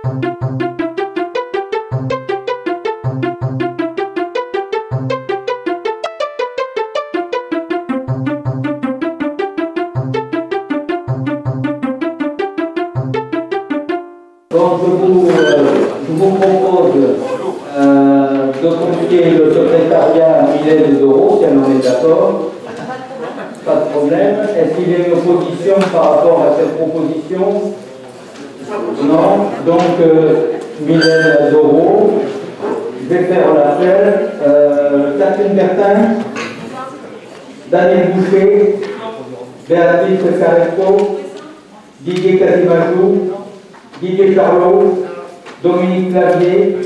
Donc je vous propose de confier le secrétariat à Mylène Doro, si elle en est d'accord. Pas de problème. Est-ce qu'il y a une opposition par rapport à cette proposition? Non. Donc Mylène Doro. Je vais faire l'appel. Catherine Bertin, Daniel Boucher, Béatrice Carecto, Didier Casimajou, Didier Charlot, Dominique Clavier,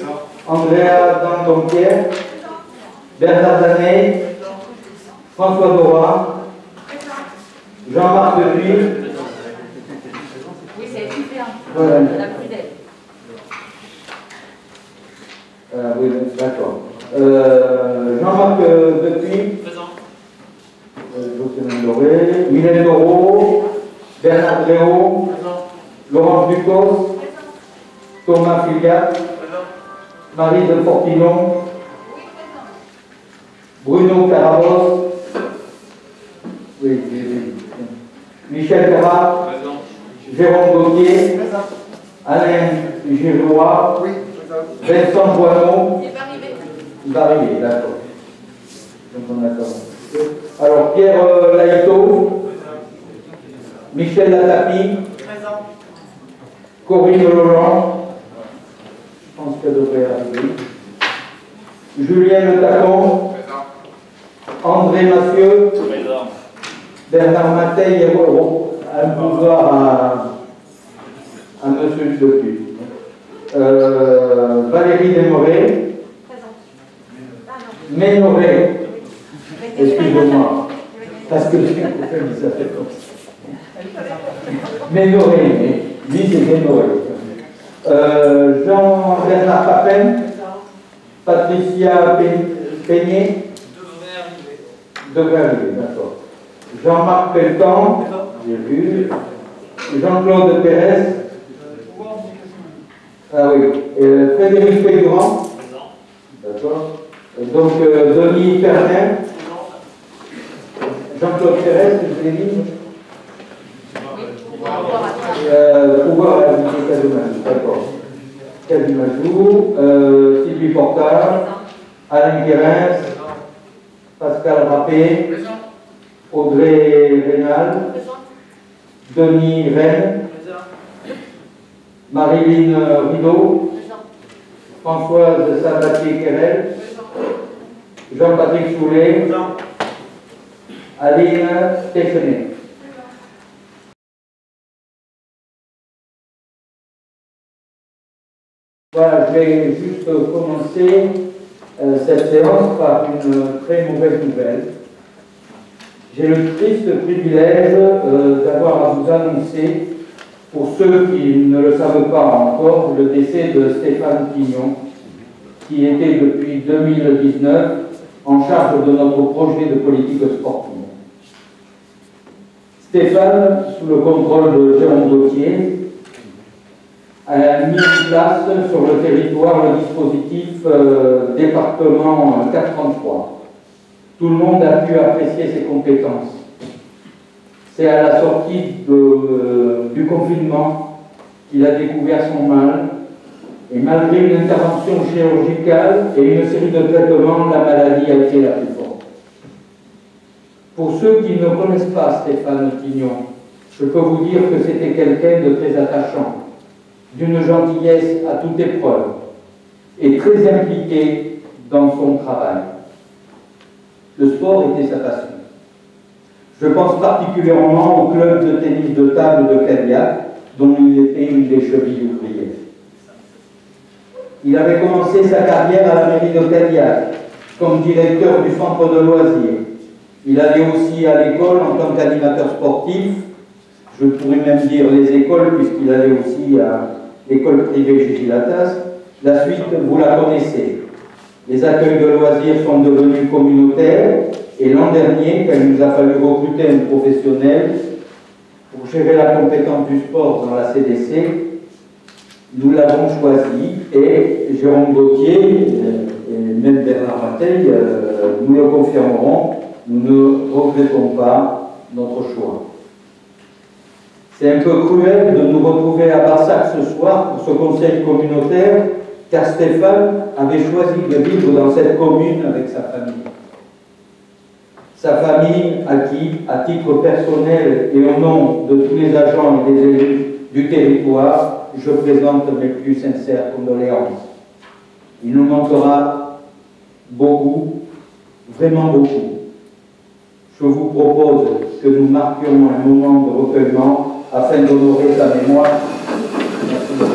Andrea Danton-Pierre, Bernard Danet, François Dora, Jean-Marc Depuis. Oui, c'est super. Voilà. La prudelle. Oui, d'accord. Jean-Marc Depuis. Jocelyne Doré, Mylène Doro, Bernard Gréau, Laurence Ducos, Thomas Filiat, Marie de Fortillon, Bruno Carabos, oui, Michel Perrat, Jérôme Gauthier, Alain Giroir, Vincent Boineau. Il va arriver, d'accord. Donc on attend. Alors Pierre Laïto, Michel Latapi, Corinne Laurent, je pense qu'elle devrait arriver, Julien Le Tacon, André Massieu, Bernard Mateil un pouvoir à monsieur Depuis. Valérie Desmoret, Ménoré, excusez-moi, parce que j'ai compris que ça fait comme ça. Ménoré, mais lui c'est Ménoré. Jean-Bernard Papin, Patricia Peigné, devrait arriver, d'accord. Jean-Marc Pelletan, j'ai vu. Jean-Claude Pérez. Ah oui. Frédéric Pégrand. D'accord. Donc Denis Pernin. Jean-Claude Pérez, je l'ai dit. Pouvoir à l'unité Casimajou, d'accord. Casimajou, Sylvie Portard, Alain Guérins, Pascal Rappé, Audrey Rénal, Denis Rennes, Marilyn Rideau, Françoise Sabatier-Querel, Jean-Patrick Soulet, Aline Téchenet. Voilà, je vais juste commencer cette séance par une très mauvaise nouvelle. J'ai le triste privilège d'avoir à vous annoncer, pour ceux qui ne le savent pas encore, le décès de Stéphane Quignon, qui était depuis 2019 en charge de notre projet de politique sportive. Stéphane, sous le contrôle de Jérôme Gauthier, a mis en place sur le territoire le dispositif département 433. Tout le monde a pu apprécier ses compétences. C'est à la sortie du confinement qu'il a découvert son mal, et malgré une intervention chirurgicale et une série de traitements, la maladie a été la plus forte. Pour ceux qui ne connaissent pas Stéphane Quignon, je peux vous dire que c'était quelqu'un de très attachant, d'une gentillesse à toute épreuve, et très impliqué dans son travail. Le sport était sa passion. Je pense particulièrement au club de tennis de table de Cadillac, dont il était une des chevilles ouvrières. Il avait commencé sa carrière à la mairie de Cadillac, comme directeur du centre de loisirs. Il allait aussi à l'école en tant qu'animateur sportif, je pourrais même dire les écoles, puisqu'il allait aussi à l'école privée Gigilatas. La suite, vous la connaissez. Les accueils de loisirs sont devenus communautaires, et l'an dernier, quand il nous a fallu recruter un professionnel pour gérer la compétence du sport dans la CDC, Nous l'avons choisi et Jérôme Gauthier et même Bernard Mateil nous le confirmeront, nous ne regrettons pas notre choix. C'est un peu cruel de nous retrouver à Barsac ce soir pour ce conseil communautaire, car Stéphane avait choisi de vivre dans cette commune avec sa famille. Sa famille à qui, à titre personnel et au nom de tous les agents et des élus du territoire, je présente mes plus sincères condoléances. Il nous manquera beaucoup, vraiment beaucoup. Je vous propose que nous marquions un moment de recueillement afin d'honorer sa mémoire. Merci beaucoup.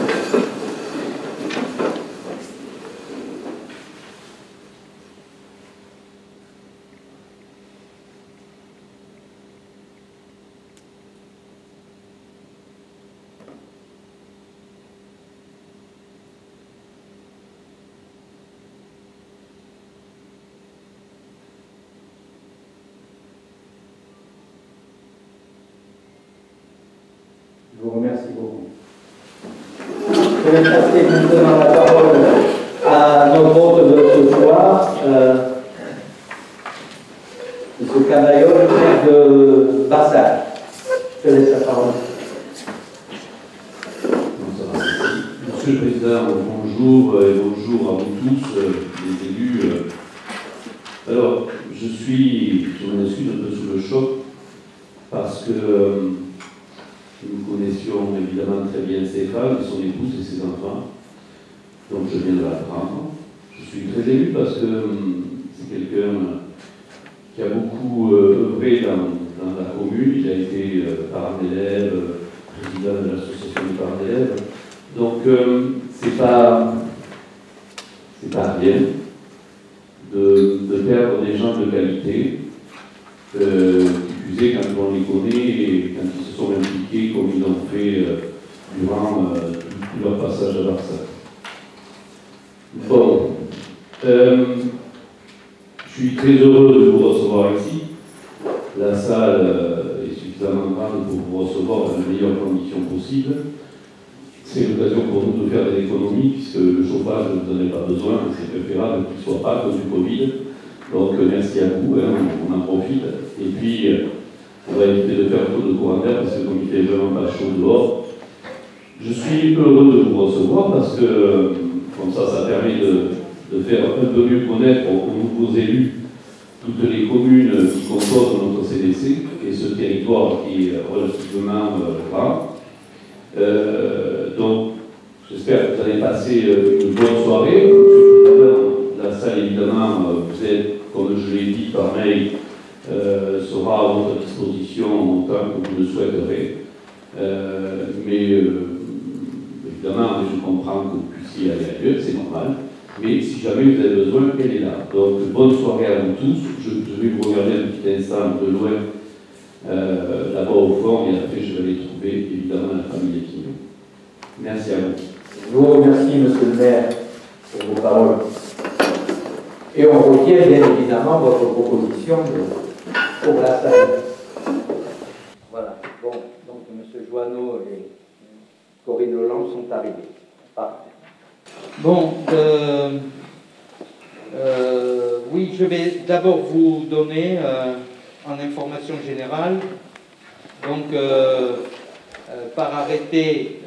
Je vous remercie beaucoup. Je vais passer maintenant la parole à notre hôte de ce soir, M. Cavaillon, maire de Barsac. Je laisse la parole. Monsieur le Président, bonjour et bonjour à vous tous, les élus. Alors, je m'excuse un peu sous le choc parce que nous connaissions évidemment très bien Stéphane, son épouse et ses enfants, donc je viens de l'apprendre. Je suis très élu parce que c'est quelqu'un qui a beaucoup œuvré dans la commune. Il a été parent d'élèves, président de l'association des parents d'élèves. Donc c'est pas rien de perdre des gens de qualité, qui plus est quand on les connaît et quand ils se sont impliqués comme ils l'ont fait durant tout leur passage à Barsac. Bon, je suis très heureux de vous recevoir ici. La salle est suffisamment grande pour vous recevoir dans les meilleures conditions possibles. C'est l'occasion pour nous de faire des économies, puisque le chauffage, vous n'en avez pas besoin, c'est préférable qu'il ne soit pas à cause du Covid. Donc merci à vous, hein, on en profite. Et puis, on va éviter de faire trop de courant d'air, parce que comme il fait vraiment pas chaud dehors, je suis heureux de vous recevoir, parce que comme ça permet de faire un peu mieux connaître aux nouveaux élus toutes les communes qui composent notre CDC, et ce territoire qui est relativement grand. Donc, j'espère que vous allez passer une bonne soirée. La salle, évidemment, vous êtes, comme je l'ai dit par mail, sera à votre disposition autant que vous le souhaiterez. Mais évidemment, je comprends que vous puissiez aller ailleurs, c'est normal. Mais si jamais vous avez besoin, elle est là. Donc, bonne soirée à vous tous. Je vais vous regarder un petit instant de loin, là-bas au fond, et après je vais aller trouver évidemment la famille Equino. Merci à vous. Je vous remercie, monsieur le maire, pour vos paroles. Et on retient bien évidemment votre proposition pour la salle. Voilà. Bon, donc monsieur Joanneau et Corinne Leland sont arrivés. Parfait. Bon, oui, je vais d'abord vous donner en information générale, donc par arrêté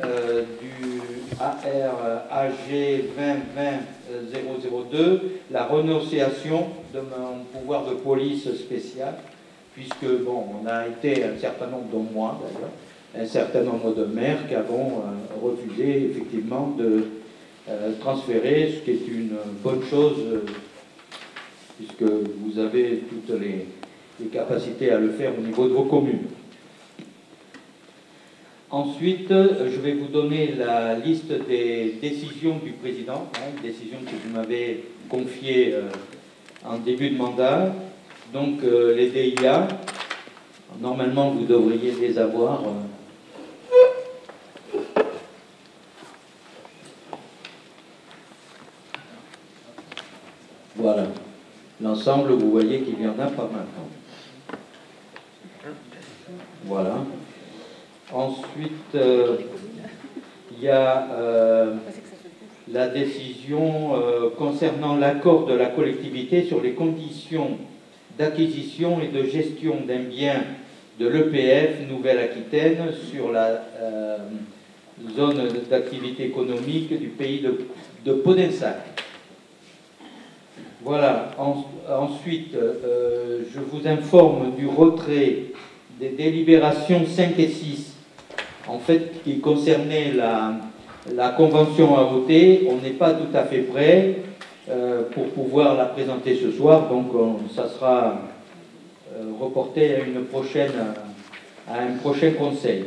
du ARAG 2020-002, la renonciation de mon pouvoir de police spécial, puisque, bon, on a été un certain nombre, dont moi d'ailleurs, un certain nombre de maires qui avons refusé effectivement de transférer, ce qui est une bonne chose, puisque vous avez toutes les capacités à le faire au niveau de vos communes. Ensuite, je vais vous donner la liste des décisions du président, décisions que vous m'avez confiées en début de mandat. Donc, les DIA, normalement, vous devriez les avoir. Voilà. L'ensemble, vous voyez qu'il y en a pas mal. Voilà. Ensuite, il il y a la décision concernant l'accord de la collectivité sur les conditions d'acquisition et de gestion d'un bien de l'EPF Nouvelle-Aquitaine sur la zone d'activité économique du pays de Podensac. Voilà. Ensuite, je vous informe du retrait des délibérations 5 et 6, en fait, qui concernaient la convention à voter. On n'est pas tout à fait prêt pour pouvoir la présenter ce soir, donc ça sera reporté à un prochain conseil.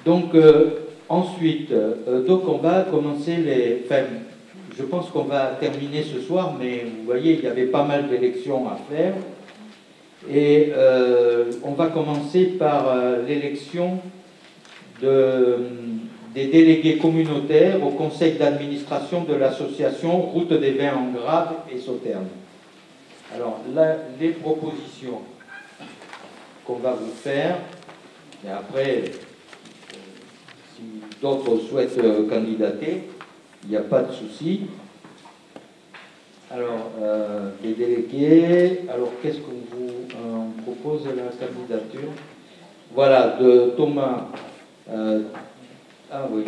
Donc, ensuite, donc on va commencer je pense qu'on va terminer ce soir, mais vous voyez, il y avait pas mal d'élections à faire. Et on va commencer par l'élection des délégués communautaires au conseil d'administration de l'association Route des Vins en Graves et Sauternes. Alors là, les propositions qu'on va vous faire, et après, si d'autres souhaitent candidater, il n'y a pas de souci. Alors, les délégués, alors qu'est-ce qu'on vous propose la candidature? Voilà, de Thomas. Ah oui,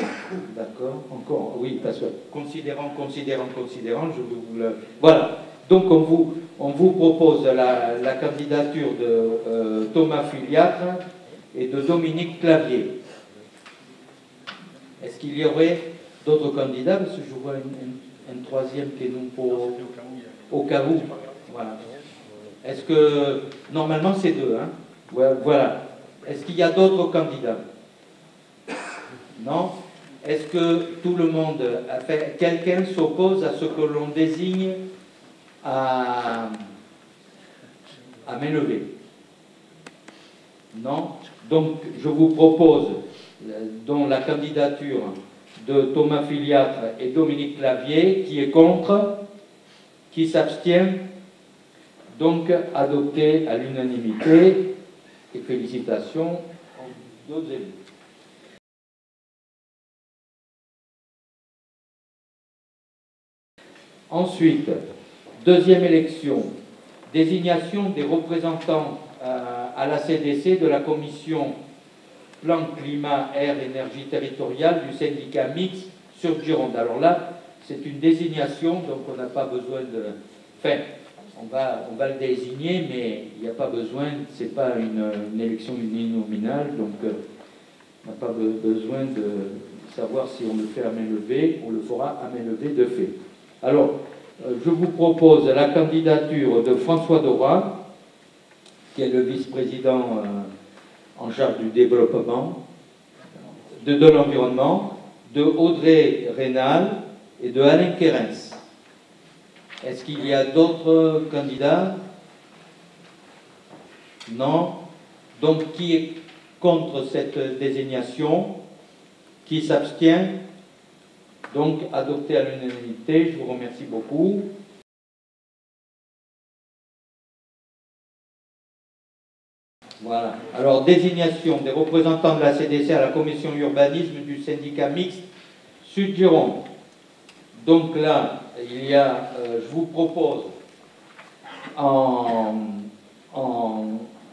d'accord, encore, oui, parce que considérant, je vous le... Voilà, donc on vous propose la candidature de Thomas Filiatre et de Dominique Clavier. Est-ce qu'il y aurait d'autres candidats? Parce que je vois un troisième qui est non pour... Au cas où. Voilà. Est-ce que... Normalement, c'est deux, hein? Voilà. Est-ce qu'il y a d'autres candidats? Non? Est-ce que tout le monde... Quelqu'un s'oppose à ce que l'on désigne à main levée? Non? Donc, je vous propose donc la candidature de Thomas Filiatre et Dominique Clavier. Qui est contre? Qui s'abstient? Donc, adopté à l'unanimité. Et félicitations aux deux élus. Ensuite, deuxième élection, désignation des représentants à la CDC de la commission Plan Climat Air Énergie Territoriale du syndicat mixte sur Gironde. Alors là, c'est une désignation, donc on n'a pas besoin de... Enfin, on va le désigner, mais il n'y a pas besoin, ce n'est pas une élection uninominale, donc on n'a pas besoin de savoir si on le fait à main levée, on le fera à main levée de fait. Alors, je vous propose la candidature de François Dora, qui est le vice-président en charge du développement, de l'environnement, de Audrey Rénal et de Alain Quérens. Est-ce qu'il y a d'autres candidats? Non. Donc, qui est contre cette désignation? Qui s'abstient? Donc, adopté à l'unanimité. Je vous remercie beaucoup. Voilà. Alors, désignation des représentants de la CDC à la commission urbanisme du syndicat mixte Sud-Gironde. Donc là, il y a, je vous propose en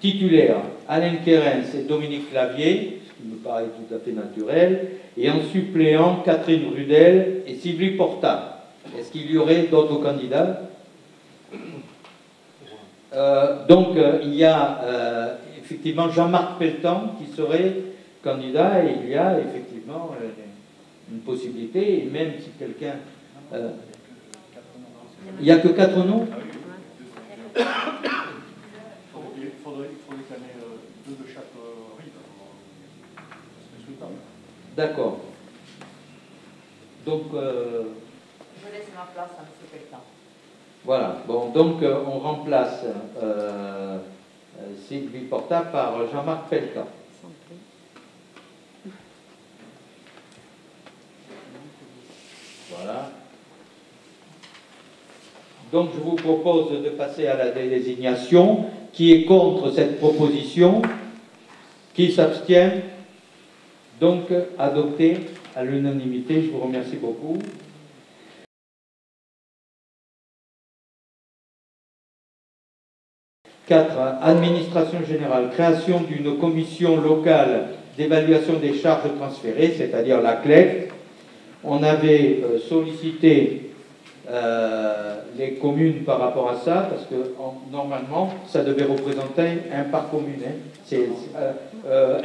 titulaire Alain Quérens et Dominique Clavier, ce qui me paraît tout à fait naturel, et en suppléant Catherine Rudel et Sylvie Porta. Est-ce qu'il y aurait d'autres candidats? Donc il y a effectivement Jean-Marc Pelletan qui serait candidat, et il y a effectivement une possibilité, et même si quelqu'un... il n'y a que 4 noms? Il faudrait qu'il y en ait 2 de chaque rive. C'est souhaitable. D'accord. Donc... Je laisse ma place à M. Pelletan. Voilà. Bon, donc on remplace Sylvie Porta par Jean-Marc Pelletan. Voilà. Donc je vous propose de passer à la désignation Qui est contre cette proposition? Qui s'abstient? Donc, adopté à l'unanimité. Je vous remercie beaucoup. Quatre, administration générale, création d'une commission locale d'évaluation des charges transférées, c'est-à-dire la CLEC. On avait sollicité les communes par rapport à ça, parce que normalement, ça devait représenter un par commune. C'est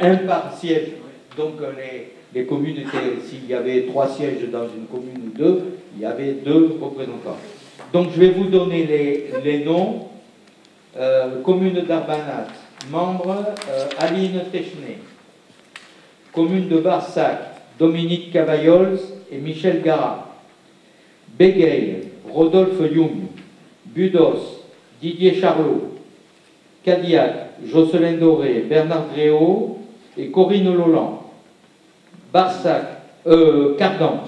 un par siège. Donc les communes étaient, s'il y avait 3 sièges dans une commune ou 2, il y avait 2 représentants. Donc je vais vous donner les noms. Commune d'Arbanat, membre Aline Technay. Commune de Barsac, Dominique Cavaillols et Michel Garat. Bégueil, Rodolphe Young. Budos, Didier Charlot. Cadillac, Jocelyn Doré, Bernard Gréau et Corinne Lolland. Barsac, Cardan,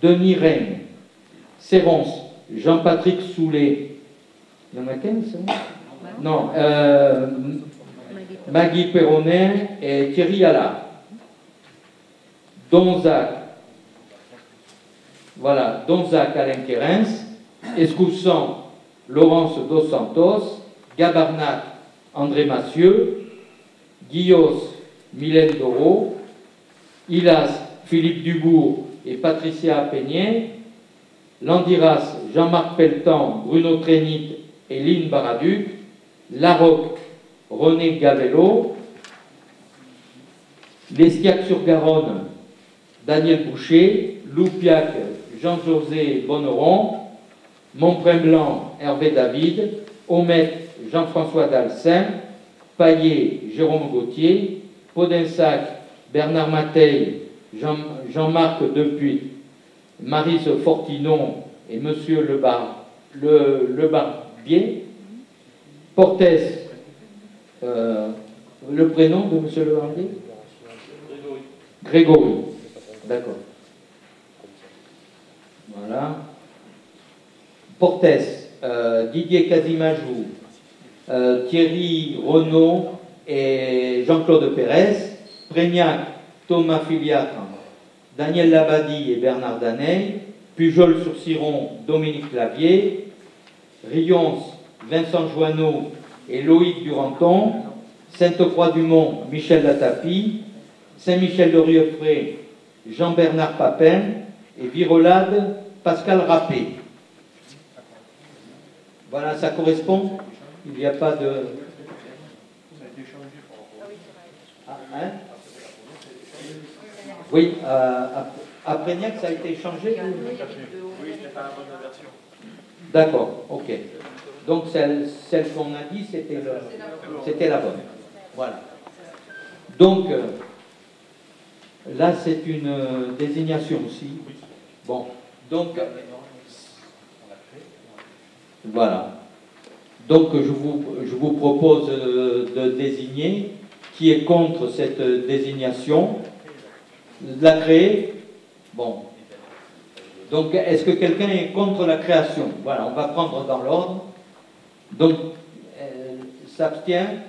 Denis Rennes. Séronce, Jean-Patrick Soulet. Il y en a 15, hein? Non, Maggie Perronnet et Thierry Allard. Donzac, voilà, Donzac, Alain Quérens. Escoussan, Laurence Dos Santos. Gabarnac, André Massieu. Guillos, Mylène Doro. Hilas, Philippe Dubourg et Patricia Peignet. Landiras, Jean-Marc Pelletan, Bruno Trénit et Lynn Baraduc. Larocque, René Gavello. L'Estiac-sur-Garonne, Daniel Boucher. Loupiac, Jean-José Bonneron. Montbrun-Blanc, Hervé David. Omet, Jean-François Dalcin. Paillet, Jérôme Gauthier. Podinsac, Bernard Mateil, Jean-Marc Depuy, Maryse Fortinon et Monsieur Le Barbier. Portes, le prénom de Monsieur Le Barbier? Grégory. D'accord. Voilà. Portes, Didier Casimajou, Thierry Renaud et Jean-Claude Pérez. Prégnac, Thomas Filiatre, Daniel Labadie et Bernard Daney. Pujol-sur-Ciron, Dominique Clavier. Rions, Vincent Joanneau et Loïc Duranton. Sainte-Croix-du-Mont, Michel Latapi. Saint-Michel-de-Rieufray, Jean-Bernard Papin. Et Virolade, Pascal Rappé. Voilà, ça correspond. Il n'y a pas de... Ah, hein? Oui, à Prégnac, ça a été changé? Oui, ce n'est pas la bonne version. D'accord, ok. Donc celle qu'on a dit, c'était la bonne. Voilà. Donc, là, c'est une désignation aussi. Bon, donc, voilà. Donc, je vous propose de désigner qui est contre cette désignation, de la créer. Bon. Donc, est-ce que quelqu'un est contre la création? Voilà, on va prendre dans l'ordre. Donc, s'abstient?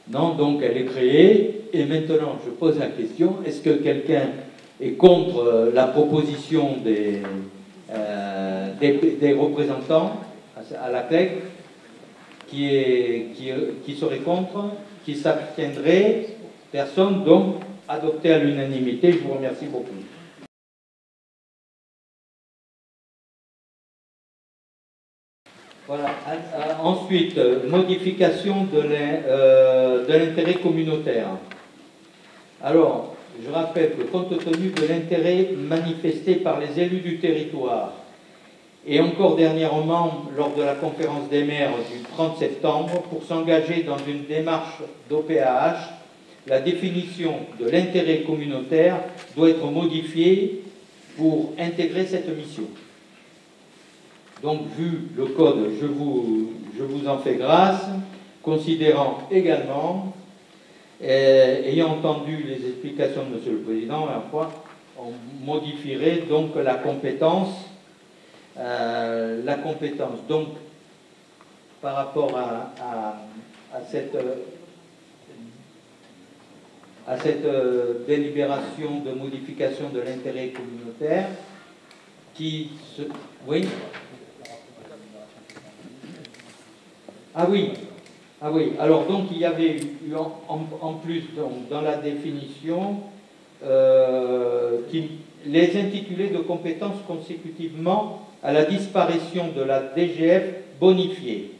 Non, donc elle est créée. Et maintenant, je pose la question, est-ce que quelqu'un est contre la proposition des représentants à la CLEC? Qui serait contre? Qui s'abstiendrait? Personne, donc adopté à l'unanimité. Je vous remercie beaucoup. Voilà. Ensuite, modification de l'intérêt communautaire. Alors, je rappelle que compte tenu de l'intérêt manifesté par les élus du territoire, et encore dernièrement lors de la conférence des maires du 30 septembre, pour s'engager dans une démarche d'OPAH, la définition de l'intérêt communautaire doit être modifiée pour intégrer cette mission. Donc, vu le code, je vous en fais grâce, considérant également, ayant entendu les explications de Monsieur le Président, à la fois, on modifierait donc la compétence. Donc, par rapport à cette délibération de modification de l'intérêt communautaire qui se... Oui. Ah oui. Ah oui. Alors donc il y avait eu en plus donc, dans la définition les intitulés de compétences consécutivement à la disparition de la DGF bonifiée.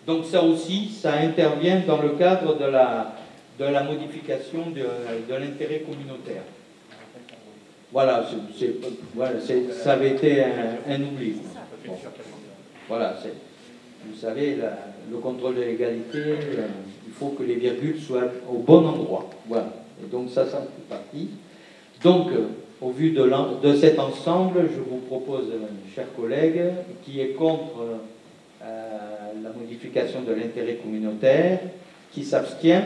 Donc ça aussi, ça intervient dans le cadre de la modification de l'intérêt communautaire. Voilà, ça avait été un oubli. Bon. Voilà, vous savez, le contrôle de l'égalité, il faut que les virgules soient au bon endroit. Voilà, et donc ça en fait partie. Donc, au vu de cet ensemble, je vous propose, chers collègues, qui est contre la modification de l'intérêt communautaire, qui s'abstient,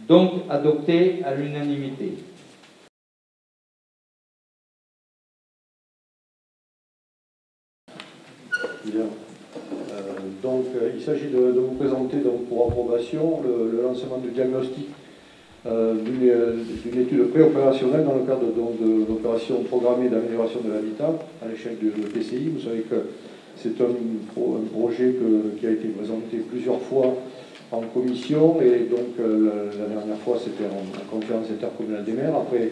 donc adopté à l'unanimité. Bien. Il s'agit de vous présenter donc, pour approbation le lancement du diagnostic d'une étude préopérationnelle dans le cadre de l'opération programmée d'amélioration de l'habitat à l'échelle de PCI. Vous savez que c'est un projet qui a été présenté plusieurs fois en commission et donc la dernière fois c'était en conférence intercommunale des maires. Après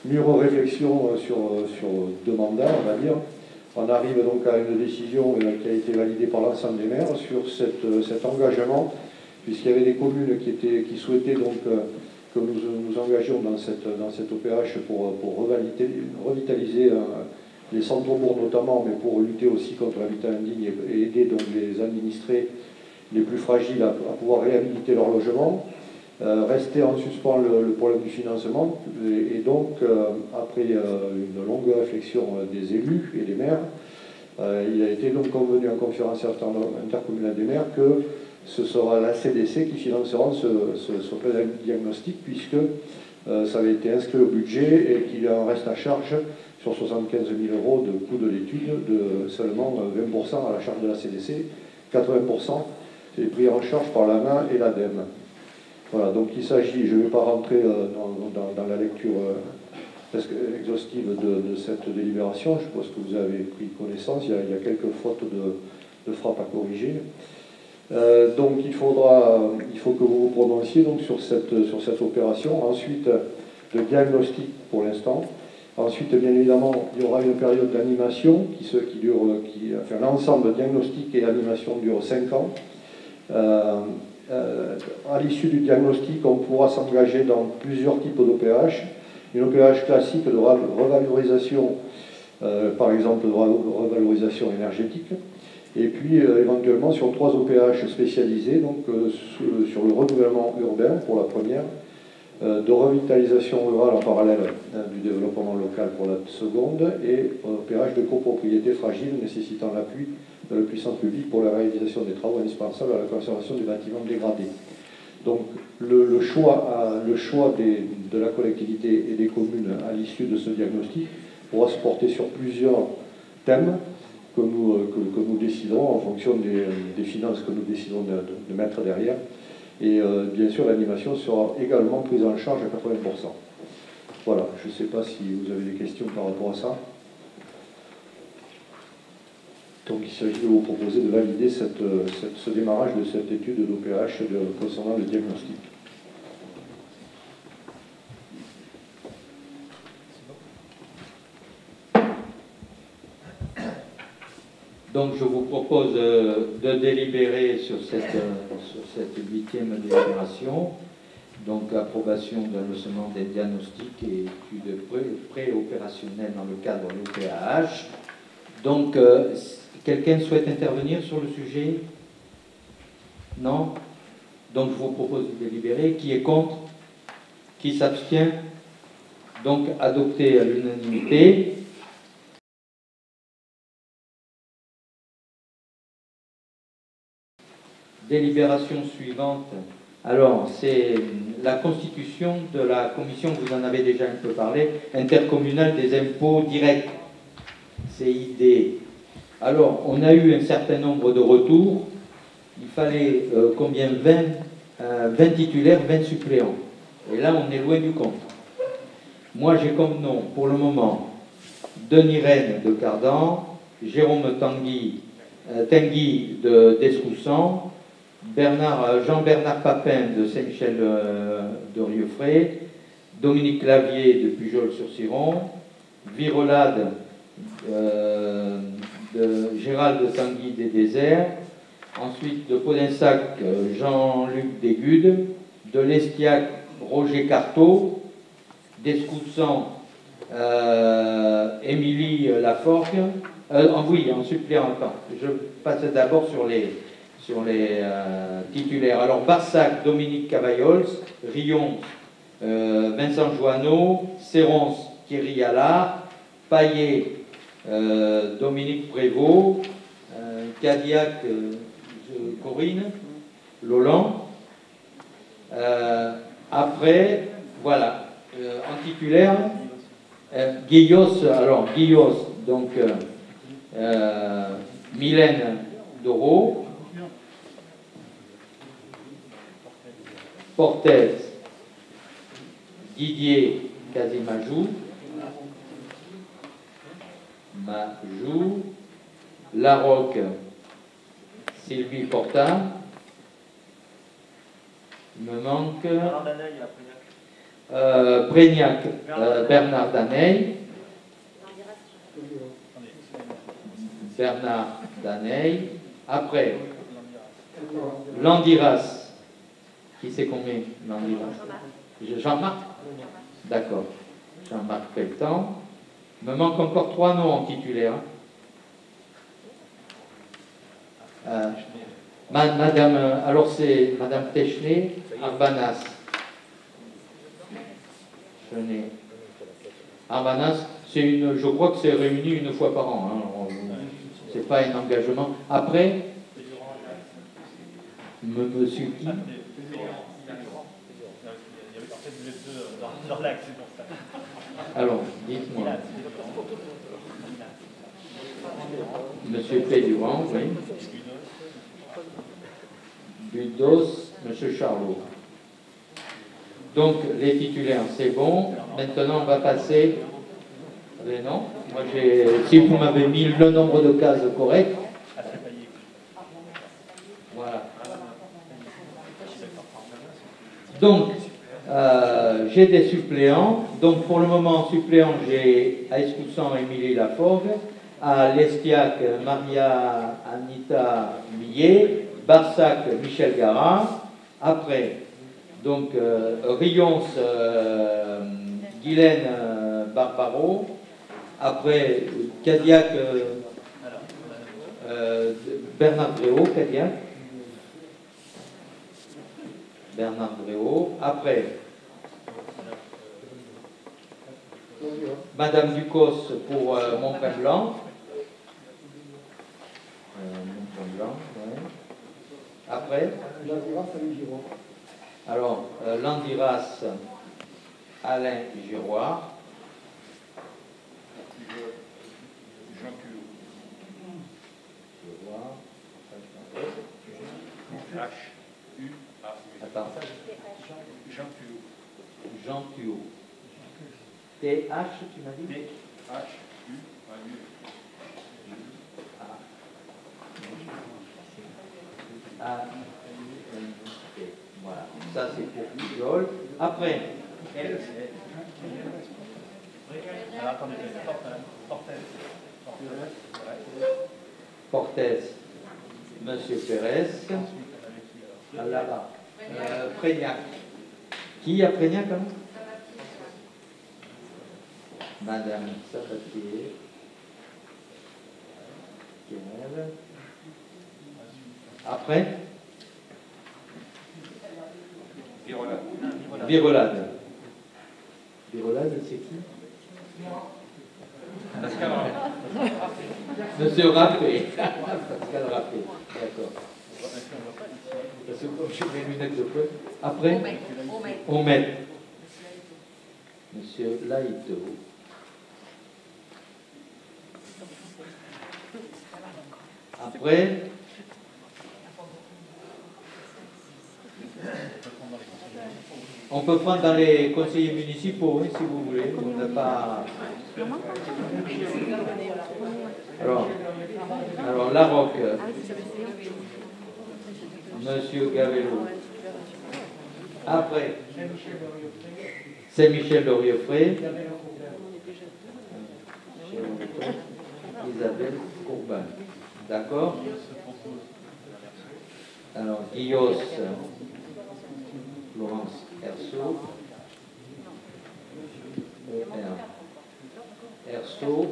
mûre réflexion sur 2 mandats, on va dire, on arrive donc à une décision qui a été validée par l'ensemble des maires sur cet engagement, puisqu'il y avait des communes qui souhaitaient donc que nous engagions dans cette OPH pour revitaliser les centres-bourgs notamment, mais pour lutter aussi contre l'habitat indigne et aider donc les administrés les plus fragiles à pouvoir réhabiliter leur logement. Restait en suspens le problème du financement et donc après une longue réflexion des élus et des maires, il a été donc convenu en conférence intercommunale des maires que ce sera la CDC qui financera ce plan diagnostic puisque ça avait été inscrit au budget et qu'il en reste à charge sur 75 000 € de coût de l'étude de seulement 20% à la charge de la CDC, 80% c'est pris en charge par l'ANA et l'ADEME. Voilà, donc il s'agit, je ne vais pas rentrer dans la lecture presque exhaustive de cette délibération, je suppose que vous avez pris connaissance, il y a quelques fautes de frappe à corriger. Donc il faut que vous vous prononciez donc, sur cette opération. Ensuite, le diagnostic pour l'instant. Ensuite, bien évidemment, il y aura une période d'animation enfin l'ensemble de diagnostic et animation dure 5 ans. À l'issue du diagnostic, on pourra s'engager dans plusieurs types d'OPH. Une OPH classique de revalorisation, par exemple de revalorisation énergétique, et puis éventuellement sur 3 OPH spécialisés, donc sur le renouvellement urbain pour la première, de revitalisation rurale en parallèle du développement local pour la seconde, et OPH de copropriété fragile nécessitant l'appui de la puissance publique pour la réalisation des travaux indispensables à la conservation des bâtiments dégradés. Donc le choix de la collectivité et des communes à l'issue de ce diagnostic pourra se porter sur plusieurs thèmes que nous déciderons en fonction des finances que nous décidons de mettre derrière. Et bien sûr, l'animation sera également prise en charge à 80%. Voilà, je ne sais pas si vous avez des questions par rapport à ça. Donc il s'agit de vous proposer de valider ce démarrage de cette étude d'OPH concernant le diagnostic. Donc je vous propose de délibérer sur cette 8e délibération, donc approbation d'un lancement des diagnostics et études préopérationnelles dans le cadre de l'OPH. Donc, quelqu'un souhaite intervenir sur le sujet? Non? Donc je vous propose de délibérer. Qui est contre? Qui s'abstient? Donc adopté à l'unanimité. Délibération suivante. Alors, c'est la constitution de la commission, vous en avez déjà un peu parlé, intercommunale des impôts directs, CID. Alors, on a eu un certain nombre de retours, il fallait combien 20 titulaires, 20 suppléants. Et là, on est loin du compte. Moi, j'ai comme nom, pour le moment, Denis Rennes de Cardan, Jérôme Tanguy d'Escoussan, Jean-Bernard Papin de Saint-Michel de Rieufray, Dominique Clavier de Pujol-sur-Ciron, Virolade de Gérald de Tanguy des Déserts, ensuite de Podinsac, Jean-Luc Desgudes, de l'Estiac, Roger Carteau, d'Escoussan, Émilie Laforgue, oui, en suppléant. Je passe d'abord sur les titulaires. Alors, Barsac, Dominique Cavaillols, Rion, Vincent Joanneau, Serrons, Thierry Allard, Paillet, Dominique Prévost, Cadillac, Corinne, Loland. Après, voilà, en titulaire, Guillos, donc Mylène Doro, Portez, Didier Kazimajou, Larocque, Sylvie Porta. Il me manque Prégnac, Bernard Daney. Bernard Daney. Après, Landiras. Qui c'est combien Landiras? Jean-Marc. D'accord. Jean-Marc Pelletan. Il me manque encore 3 noms en titulaire. Madame, alors c'est Madame Technay, Arbanas. Arbanas, je crois que c'est réuni une fois par an. Hein. C'est pas un engagement. Après, monsieur qui? Alors, dites-moi. Monsieur Pédurand, oui. Budos, monsieur Charlot. Donc, les titulaires, c'est bon. Maintenant, on va passer. Non, moi si vous m'avez mis le nombre de cases correct. Voilà. Donc, j'ai des suppléants. Donc, pour le moment, en suppléant, j'ai à Escoussan Émilie Laforgue, à l'Estiac Maria Anita Millet, Barsac Michel Garat. Après, donc, Rions Guylaine Barbaro. Après, Cadillac Bernard Dréau, Cadillac. Bernard Dréau. Après, Madame Ducos pour Montpin-Blanc. Montpin-Blanc, ouais. Après, alors, Landiras, Alain Giroir. Attends. Jean Thuot. TH, tu m'as dit? Voilà, ça c'est pour Pujol. Après, Portez, Monsieur Pérez, là-bas, Prégnac. Qui a Prégnac, hein? Madame Sabatier. Après, Virolade. Virolade, c'est qui? Pascal Rappé. Monsieur Rappé. Pascal Rappé, d'accord. Parce que comme j'ai mes lunettes de feu. Après, on met Monsieur Laïto. Après, On peut prendre dans les conseillers municipaux, hein, si vous voulez. On n'a pas... Alors Larocque, Monsieur Gavello. Après, Saint-Michel-de-Rieuffray, Isabelle Courban. D'accord? Alors, Guillos, Florence Erceau. Erceau.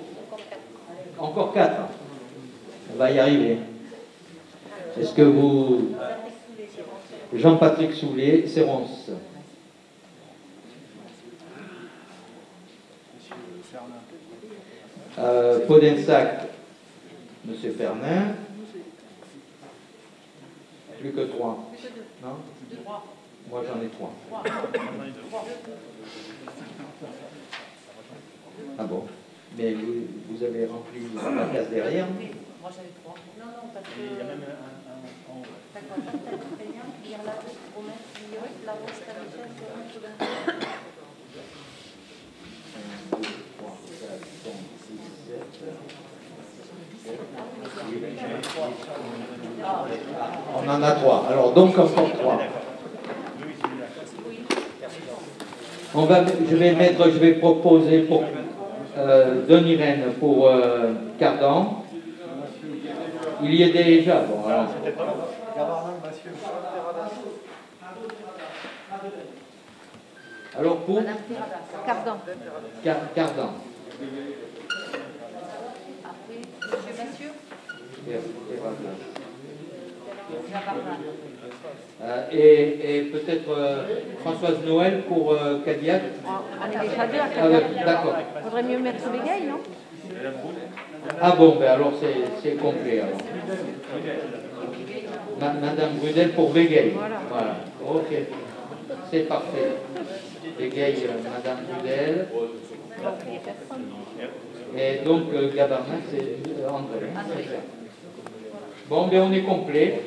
Encore 4. On va y arriver. Est-ce que vous... Jean-Patrick Soulet, Séronce. Podensac, Monsieur Fernin. Plus que 3. Non? Moi j'en ai 3. Ah bon? Mais vous avez rempli la case derrière? Oui, moi j'en ai 3. Non, non, parce que... Il y a même un... D'accord, il y a la promesse, la rose, la Michel, on en a 3. Alors donc encore 3. Je vais proposer pour Don Irène pour Cardan. Il y est déjà. Bon, alors. Alors pour Cardan. Cardan. Après, Monsieur Et peut-être Françoise Noël pour Cadillac. On est déjà deux à Cadillac. D'accord. Il faudrait mieux mettre Bégaye, non? Ah bon, ben alors c'est complet. Alors. Madame Brudel pour Bégaye. Voilà. Ok. C'est parfait. Bégaye, Madame Brudel. Et donc Gabarnin, c'est André. Bon, ben on est complet.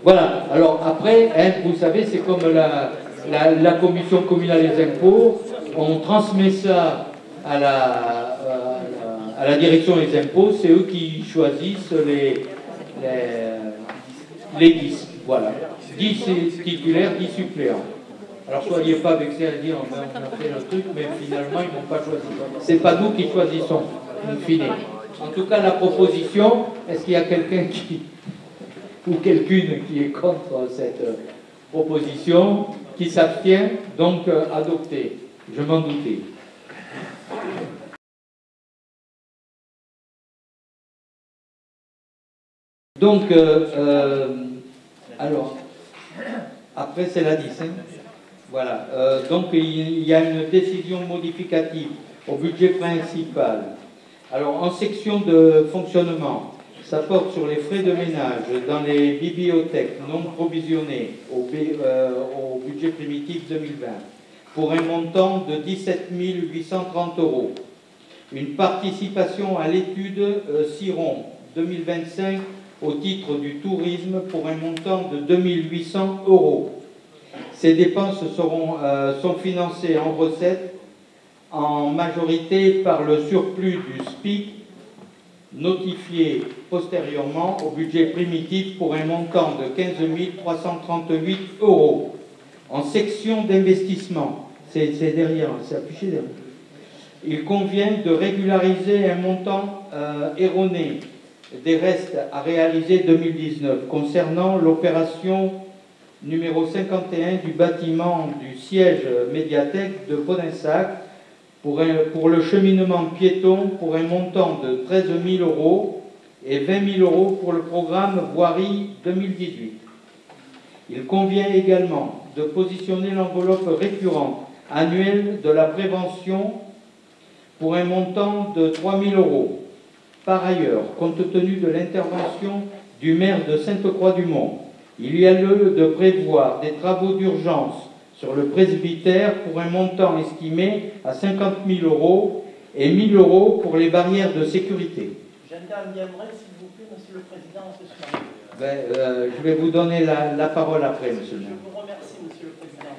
Voilà. Alors après, hein, vous savez, c'est comme la commission communale des impôts. On transmet ça à la direction des impôts. C'est eux qui choisissent les 10. Voilà. 10 titulaires, 10 suppléants. Alors soyez pas vexés à dire on a fait le truc, mais finalement ils n'ont pas choisi. C'est pas nous qui choisissons, in fine. En tout cas, la proposition, est-ce qu'il y a quelqu'un ou quelqu'une qui est contre cette proposition, qui s'abstient, donc adoptée? Je m'en doutais. Donc, alors, après c'est la 10. Hein. Voilà. Donc, il y a une décision modificative au budget principal. Alors, en section de fonctionnement, ça porte sur les frais de ménage dans les bibliothèques non provisionnées au budget primitif 2020 pour un montant de 17 830 €. Une participation à l'étude CIRON 2025 au titre du tourisme pour un montant de 2 800 €. Ces dépenses sont financées en recettes en majorité par le surplus du SPIC notifié postérieurement au budget primitif pour un montant de 15 338 €. En section d'investissement, c'est derrière, c'est affiché derrière. Il convient de régulariser un montant erroné des restes à réaliser 2019 concernant l'opération numéro 51 du bâtiment du siège médiathèque de Podensac pour le cheminement piéton pour un montant de 13 000 € et 20 000 € pour le programme voirie 2018. Il convient également de positionner l'enveloppe récurrente annuelle de la prévention pour un montant de 3 000 €. Par ailleurs, compte tenu de l'intervention du maire de Sainte-Croix-du-Mont, il y a lieu de prévoir des travaux d'urgence sur le presbytère pour un montant estimé à 50 000 € et 1 000 € pour les barrières de sécurité. J'interviendrai, s'il vous plaît, Monsieur le Président, ce soir. Je vais vous donner la parole après, monsieur le maire. Je vous remercie, monsieur le président.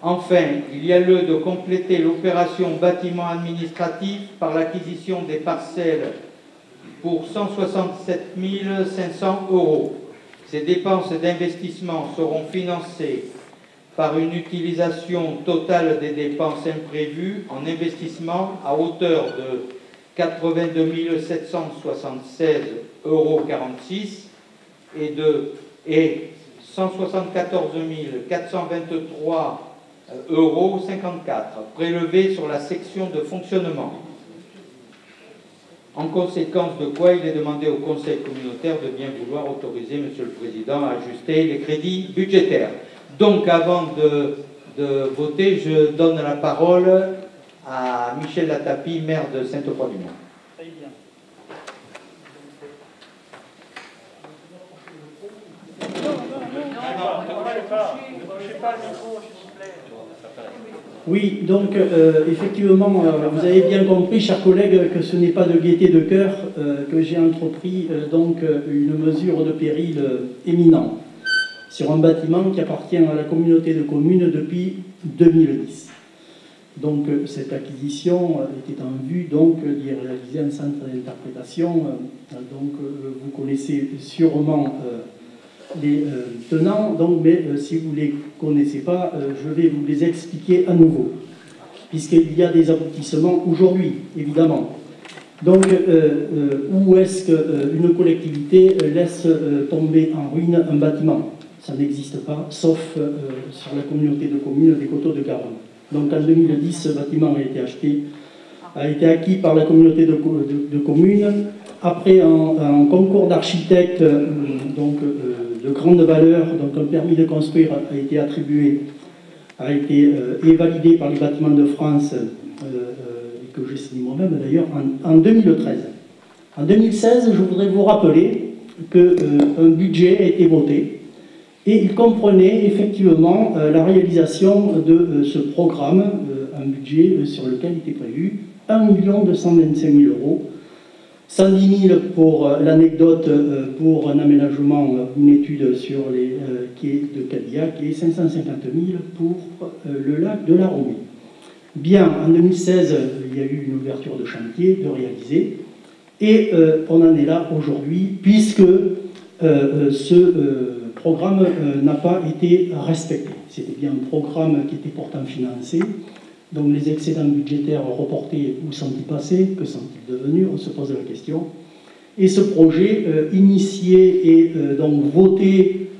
Enfin, il y a lieu de compléter l'opération bâtiment administratif par l'acquisition des parcelles pour 167 500 €. Ces dépenses d'investissement seront financées par une utilisation totale des dépenses imprévues en investissement à hauteur de 82 776,46 € et 174 423,54 € prélevés sur la section de fonctionnement. En conséquence de quoi, il est demandé au Conseil communautaire de bien vouloir autoriser, Monsieur le Président, à ajuster les crédits budgétaires. Donc, avant de voter, je donne la parole à Michel Latapi, maire de Sainte-Croix-du-Mont. Très bien. Ne touchez pas le micro, s'il vous plaît. Oui, donc effectivement, vous avez bien compris, chers collègues, que ce n'est pas de gaieté de cœur que j'ai entrepris donc une mesure de péril éminent sur un bâtiment qui appartient à la communauté de communes depuis 2010. Donc cette acquisition était en vue donc d'y réaliser un centre d'interprétation. Donc vous connaissez sûrement les tenants, donc, mais si vous ne les connaissez pas, je vais vous les expliquer à nouveau, puisqu'il y a des aboutissements aujourd'hui, évidemment. Donc, où est-ce qu'une collectivité laisse tomber en ruine un bâtiment? Ça n'existe pas, sauf sur la communauté de communes des Coteaux de Garonne. Donc, en 2010, ce bâtiment a été acquis par la communauté de communes, après un concours d'architectes de grande valeur, donc un permis de construire a été attribué, et validé par les Bâtiments de France, et que j'ai signé moi-même d'ailleurs, en 2013. En 2016, je voudrais vous rappeler qu'un budget a été voté, et il comprenait effectivement la réalisation de ce programme, un budget sur lequel était prévu 1 225 000 €, 110 000 pour l'anecdote, pour un aménagement, une étude sur les quais de Cadillac, et 550 000 pour le lac de la Romée. Bien, en 2016, il y a eu une ouverture de chantier, de réaliser, et on en est là aujourd'hui, puisque ce programme n'a pas été respecté. C'était bien un programme qui était pourtant financé. Donc les excédents budgétaires reportés, où sont-ils passés? Que sont-ils devenus? On se pose la question. Et ce projet, initié et donc voté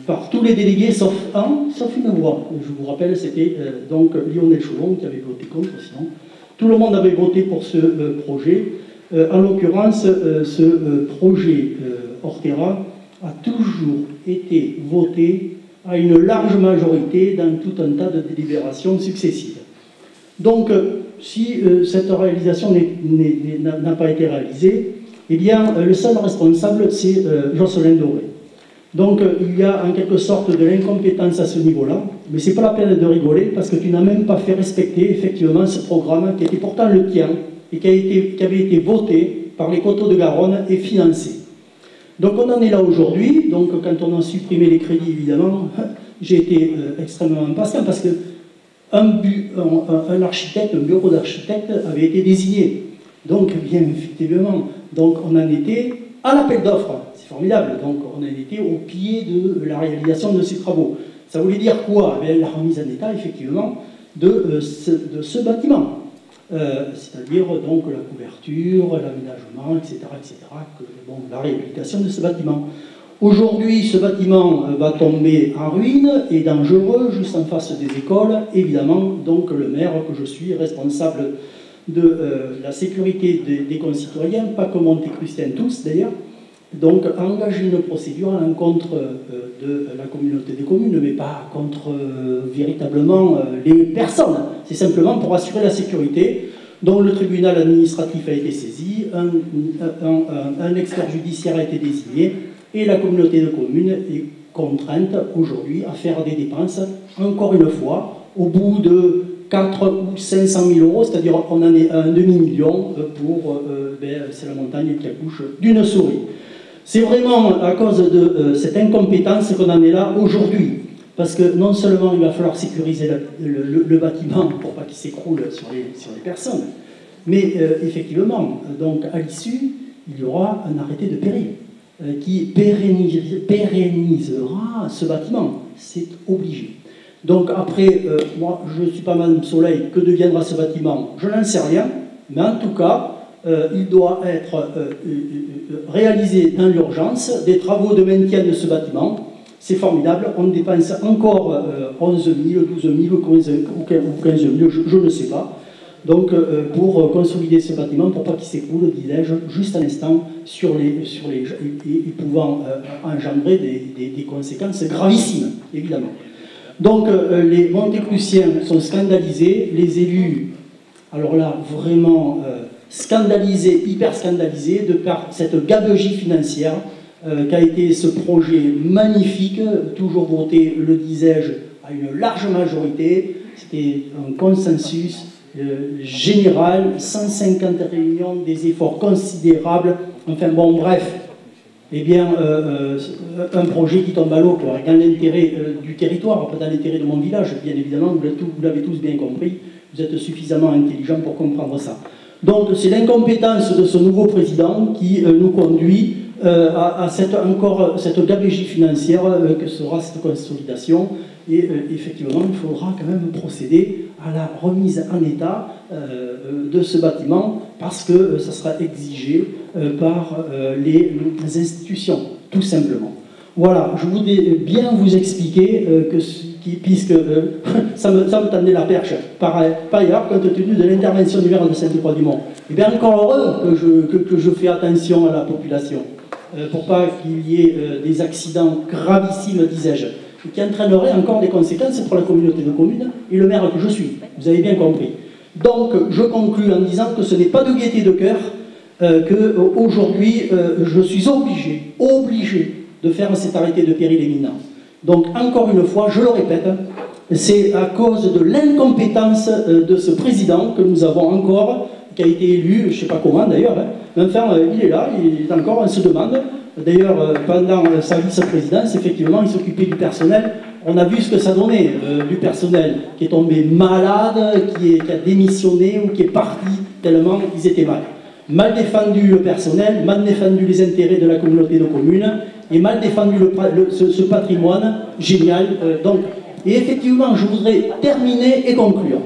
par tous les délégués, sauf une voix. Je vous rappelle, c'était donc Lionel Choulon qui avait voté contre, sinon tout le monde avait voté pour ce projet. En l'occurrence, ce projet Ortera a toujours été voté à une large majorité dans tout un tas de délibérations successives. Donc, si cette réalisation n'a pas été réalisée, eh bien, le seul responsable, c'est Jocelyn Doré. Donc, il y a en quelque sorte de l'incompétence à ce niveau-là, mais ce n'est pas la peine de rigoler, parce que tu n'as même pas fait respecter, effectivement, ce programme qui était pourtant le tien, et qui avait été voté par les Coteaux de Garonne et financé. Donc on en est là aujourd'hui. Donc quand on a supprimé les crédits, évidemment, j'ai été extrêmement impatient, parce que un architecte, un bureau d'architecte avait été désigné. Donc bien effectivement, donc on en était à l'appel d'offres. C'est formidable. Donc on en était au pied de la réalisation de ces travaux. Ça voulait dire quoi? La remise en état, effectivement, de ce bâtiment. C'est-à-dire donc la couverture, l'aménagement, etc., la réhabilitation de ce bâtiment. Aujourd'hui, ce bâtiment va tomber en ruine et dangereux, juste en face des écoles. Évidemment, donc le maire que je suis, responsable de la sécurité des concitoyens, pas que Montécrustin tous d'ailleurs, donc a engagé une procédure à l'encontre de la communauté des communes, mais pas contre véritablement les personnes. C'est simplement pour assurer la sécurité. Donc le tribunal administratif a été saisi, un expert judiciaire a été désigné, et la communauté de communes est contrainte aujourd'hui à faire des dépenses, encore une fois, au bout de 4 ou 500 000 €, c'est-à-dire on en est à un demi-million pour, c'est la montagne qui accouche d'une souris. C'est vraiment à cause de cette incompétence qu'on en est là aujourd'hui. Parce que non seulement il va falloir sécuriser le bâtiment pour pas qu'il s'écroule sur les personnes, mais effectivement, donc à l'issue, il y aura un arrêté de péril qui pérennisera ce bâtiment. C'est obligé. Donc après, moi je suis pas Madame Soleil, que deviendra ce bâtiment? Je n'en sais rien, mais en tout cas, il doit être réalisé dans l'urgence, des travaux de maintien de ce bâtiment. C'est formidable, on dépense encore 11 000, 12 000 ou 15 000, je ne sais pas. Donc pour consolider ce bâtiment, pour pas qu'il s'écroule, disais-je, juste à l'instant, et pouvant engendrer des conséquences gravissimes, évidemment. Donc les Monteclusiens sont scandalisés, les élus, alors là, vraiment scandalisés, hyper scandalisés, de par cette gabegie financière qu'a été ce projet magnifique, toujours voté, le disais-je, à une large majorité. C'était un consensus général, 150 réunions, des efforts considérables, enfin bon, bref. Eh bien, un projet qui tombe à l'eau, dans l'intérêt du territoire, pas dans l'intérêt de mon village, bien évidemment, vous l'avez tous bien compris, vous êtes suffisamment intelligents pour comprendre ça. Donc, c'est l'incompétence de ce nouveau président qui nous conduit à cette gabegie financière que sera cette consolidation. Et effectivement, il faudra quand même procéder à la remise en état de ce bâtiment parce que ça sera exigé par les institutions, tout simplement. Voilà, je voulais bien vous expliquer puisque ça me tendait la perche par ailleurs, compte tenu de l'intervention du maire de Sainte-Croix-du-Mont. Et bien encore heureux que je fais attention à la population, pour pas qu'il y ait des accidents gravissimes, disais-je, qui entraîneraient encore des conséquences pour la communauté de communes et le maire que je suis. Vous avez bien compris. Donc, je conclus en disant que ce n'est pas de gaieté de cœur qu'aujourd'hui, je suis obligé de faire cet arrêté de péril imminent. Donc, encore une fois, je le répète, c'est à cause de l'incompétence de ce président que nous avons encore, qui a été élu, je ne sais pas comment d'ailleurs, hein, mais enfin, il est là, il est encore, on se demande. D'ailleurs, pendant sa vice-présidence, effectivement, il s'occupait du personnel. On a vu ce que ça donnait, du personnel qui est tombé malade, qui a démissionné ou qui est parti tellement ils étaient mal. Mal défendu le personnel, mal défendu les intérêts de la communauté de communes, et mal défendu ce patrimoine génial. Et effectivement, je voudrais terminer et conclure.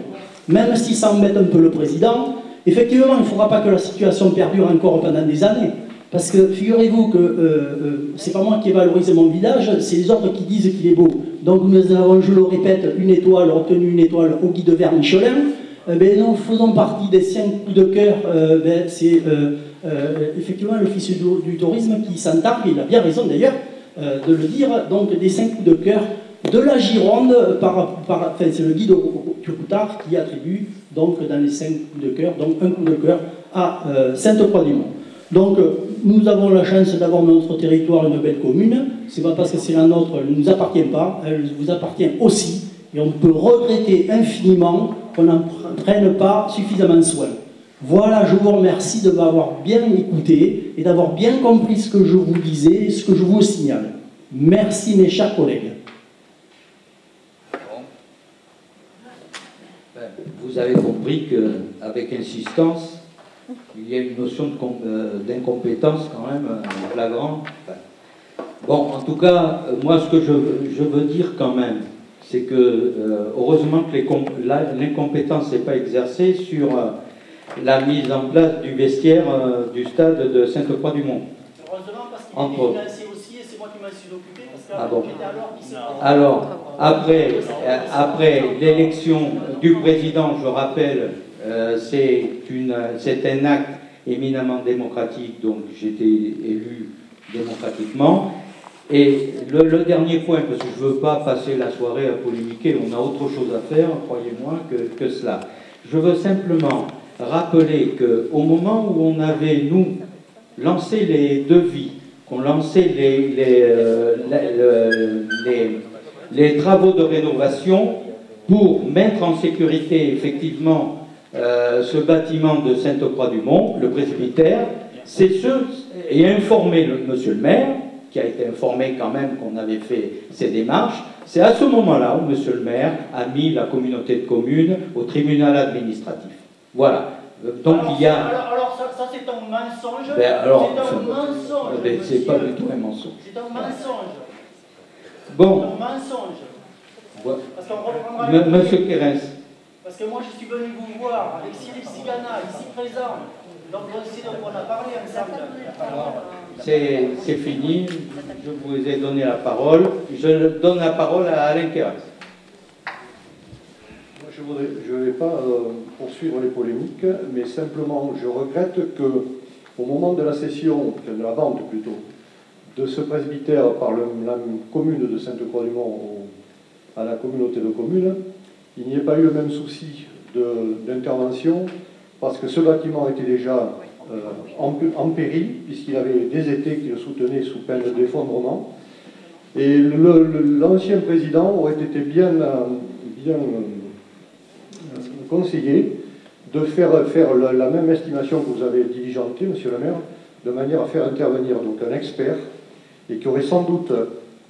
Même si ça embête un peu le président, effectivement, il ne faudra pas que la situation perdure encore pendant des années. Parce que figurez-vous que c'est pas moi qui ai valorisé mon village, c'est les autres qui disent qu'il est beau. Donc nous avons, je le répète, une étoile, obtenu une étoile au guide vert Michelin. Nous faisons partie des 5 coups de cœur. C'est effectivement l'Office du tourisme qui s'entargue, il a bien raison d'ailleurs de le dire, donc des 5 coups de cœur de la Gironde, c'est le guide Turcoutard qui attribue donc dans les 5 coups de cœur, donc un coup de cœur à Sainte-Croix-du-Mont. Donc nous avons la chance d'avoir dans notre territoire une belle commune, c'est pas parce que c'est la nôtre, elle ne nous appartient pas, elle vous appartient aussi, et on peut regretter infiniment qu'on n'en prenne pas suffisamment soin. Voilà, je vous remercie de m'avoir bien écouté et d'avoir bien compris ce que je vous disais et ce que je vous signale. Merci mes chers collègues. Vous avez compris qu'avec insistance, il y a une notion d'incompétence quand même flagrante. Bon, en tout cas, moi ce que je veux dire quand même, c'est que heureusement que l'incompétence n'est pas exercée sur la mise en place du vestiaire du stade de Sainte-Croix-du-Mont. Heureusement parce qu'il est financé aussi et c'est moi qui m'en suis occupé parce que alors, après l'élection du président, je rappelle, c'est un acte éminemment démocratique, donc j'étais élu démocratiquement. Et le dernier point, parce que je ne veux pas passer la soirée à polémiquer, on a autre chose à faire, croyez-moi, que cela. Je veux simplement rappeler qu'au moment où on avait, nous, lancé les devis, qu'on lançait les travaux de rénovation pour mettre en sécurité, effectivement, ce bâtiment de Sainte-Croix-du-Mont, le presbytère, c'est ce et informé monsieur le maire, qui a été informé quand même qu'on avait fait ces démarches. C'est à ce moment-là où monsieur le maire a mis la communauté de communes au tribunal administratif. Voilà. Donc alors, il y a... Alors ça c'est un mensonge. Ben, alors, c'est un mensonge. Ben, c'est pas du tout un mensonge. C'est un mensonge. Bon. C'est un mensonge. Voilà. Parce qu'on reprendra Monsieur Kérens. Parce que moi je suis venu vous voir avec Cyril Sigana, ici présent. Donc on a parlé ensemble. C'est fini. Je vous ai donné la parole. Je donne la parole à Alain Kérens. Je ne vais pas poursuivre les polémiques, mais simplement je regrette que, au moment de la cession, enfin de la vente plutôt, de ce presbytère par la commune de Sainte-Croix-du-Mont à la communauté de communes, il n'y ait pas eu le même souci d'intervention, parce que ce bâtiment était déjà en péril, puisqu'il avait des étés qui le soutenaient sous peine d'effondrement, et l'ancien président aurait été bien conseillé de faire la même estimation que vous avez diligentée, monsieur le maire, de manière à faire intervenir donc un expert, et qui aurait sans doute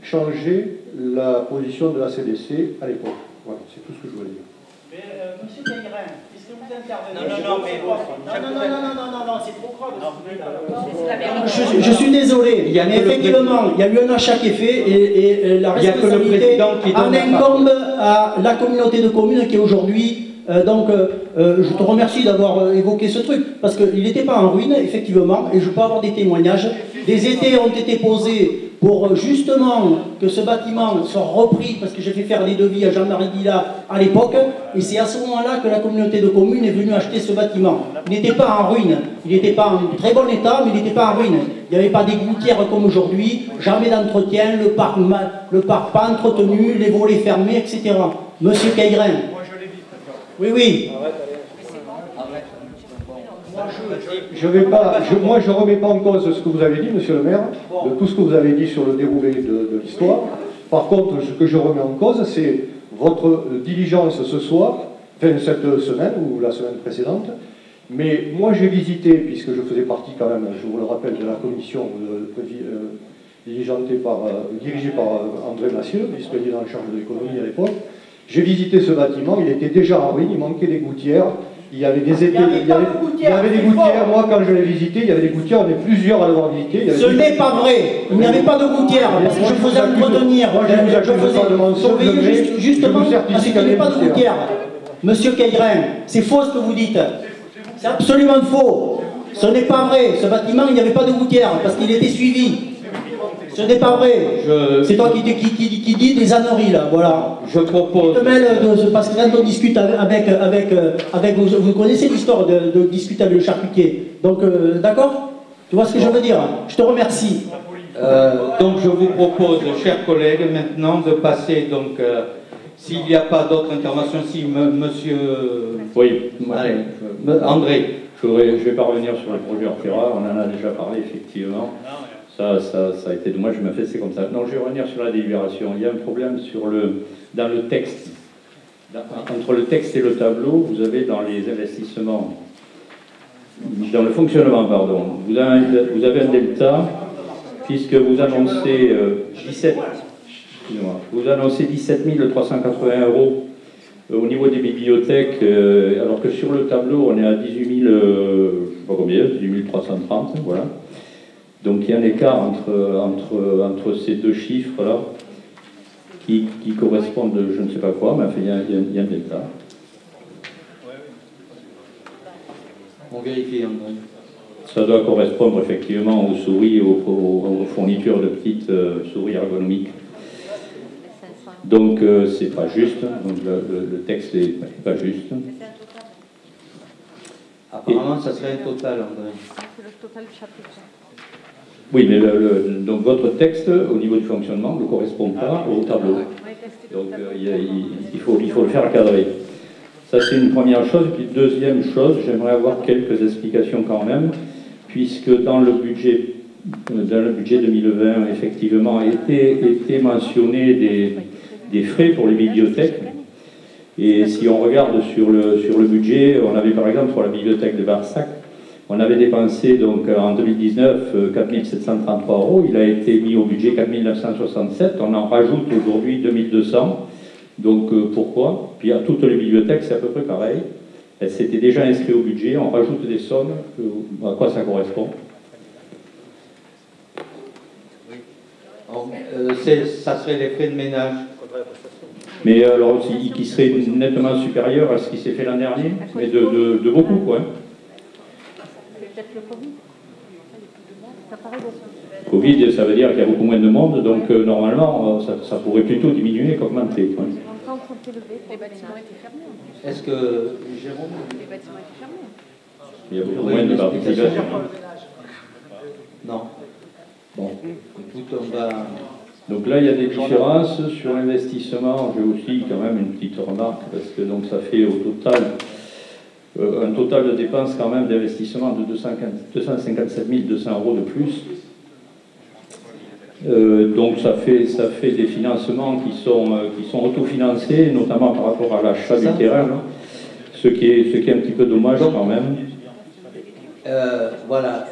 changé la position de la CDC à l'époque. Voilà, c'est tout ce que je voulais dire. Mais monsieur Caillerin, puisque vous intervenez... Non, c'est trop grave. Je suis désolé, mais effectivement, il y a eu un achat qui est fait et la responsabilité en incombe à la communauté de communes qui est aujourd'hui... je te remercie d'avoir évoqué ce truc, parce qu'il n'était pas en ruine, effectivement, et je peux avoir des témoignages. Des étés ont été posés pour justement que ce bâtiment soit repris, parce que j'ai fait faire des devis à Jean-Marie Guilla à l'époque, et c'est à ce moment-là que la communauté de communes est venue acheter ce bâtiment. Il n'était pas en ruine, il n'était pas en très bon état, mais il n'était pas en ruine. Il n'y avait pas des gouttières comme aujourd'hui, jamais d'entretien, le parc pas entretenu, les volets fermés, etc. Monsieur Caillerin. Oui. Moi, je ne remets pas en cause ce que vous avez dit, monsieur le maire, de tout ce que vous avez dit sur le déroulé de l'histoire. Par contre, ce que je remets en cause, c'est votre diligence ce soir, enfin cette semaine ou la semaine précédente. Mais moi, j'ai visité, puisque je faisais partie quand même, je vous le rappelle, de la commission dirigée par André Massieu, vice-président en charge de l'économie à l'époque. J'ai visité ce bâtiment, il était déjà en ruine, il manquait des gouttières. Il y avait des étés, il y avait des gouttières. Moi, quand je l'ai visité, il y avait des gouttières, on est plusieurs à l'avoir visité. Ce n'est pas vrai, il n'y avait pas de gouttières, parce que je faisais entretenir. Moi, je ne vous accuse pas de mensonge, justement, parce qu'il n'y avait pas de gouttières. Monsieur Caillerin, c'est faux ce que vous dites. C'est absolument faux. Ce n'est pas vrai, ce bâtiment, il n'y avait pas de gouttières, parce qu'il était suivi. Ce n'est pas vrai. C'est toi qui dis des âneries, là, voilà. Je propose... Parce que quand on discute avec vous connaissez l'histoire de discuter avec le charcutier. Donc, d'accord? Tu vois ce que je veux dire? Je te remercie. Donc, je vous propose, chers collègues, maintenant de passer, donc, s'il n'y a pas d'autres interventions, si monsieur... Oui. Allez, André. Je ne vais pas revenir sur le projet Orfera, on en a déjà parlé, effectivement. Ça a été dommage, je me fais, c'est comme ça. Non, je vais revenir sur la délibération. Il y a un problème dans le texte. Entre le texte et le tableau, vous avez dans les investissements, dans le fonctionnement, pardon, vous avez un delta, puisque vous annoncez 17 380 euros au niveau des bibliothèques, alors que sur le tableau, on est à 18 000, je ne sais pas combien, 18 330, voilà. Donc il y a un écart entre ces deux chiffres-là qui correspondent, je ne sais pas quoi, mais enfin, il y a un delta. On vérifie, André. Ça doit correspondre effectivement aux souris, aux fournitures de petites souris ergonomiques. Donc c'est pas juste, donc le texte n'est pas juste. Apparemment, ça serait un total, André. C'est le total du chapitre. Oui, mais donc votre texte, au niveau du fonctionnement, ne correspond pas au tableau. Donc il faut le faire cadrer. Ça, c'est une première chose. Puis deuxième chose, j'aimerais avoir quelques explications quand même, puisque dans le budget 2020, effectivement, étaient mentionnés des frais pour les bibliothèques. Et si on regarde sur le budget, on avait par exemple pour la bibliothèque de Barsac On avait dépensé donc en 2019 4 733 €, il a été mis au budget 4 967, on en rajoute aujourd'hui 2 200. Donc pourquoi? Puis à toutes les bibliothèques c'est à peu près pareil. Elles s'étaient déjà inscrites au budget, on rajoute des sommes, à quoi ça correspond? Ça serait les frais de ménage. Mais alors qui serait nettement supérieur à ce qui s'est fait l'an dernier, mais de beaucoup quoi. Peut-être le Covid. Ça paraît beaucoup. Covid, ça veut dire qu'il y a beaucoup moins de monde, donc normalement ça pourrait plutôt diminuer qu'augmenter. Les bâtiments étaient fermés. Est-ce que, Jérôme? Les bâtiments étaient fermés. Il y a beaucoup moins de participation. Non. Bon, écoute, on va... Donc là, il y a des différences sur l'investissement. J'ai aussi quand même une petite remarque, parce que donc ça fait au total un total de dépenses quand même d'investissement de 257 200 € de plus. Donc ça fait des financements qui sont autofinancés, notamment par rapport à l'achat du terrain, hein, ce qui est un petit peu dommage quand même. Voilà,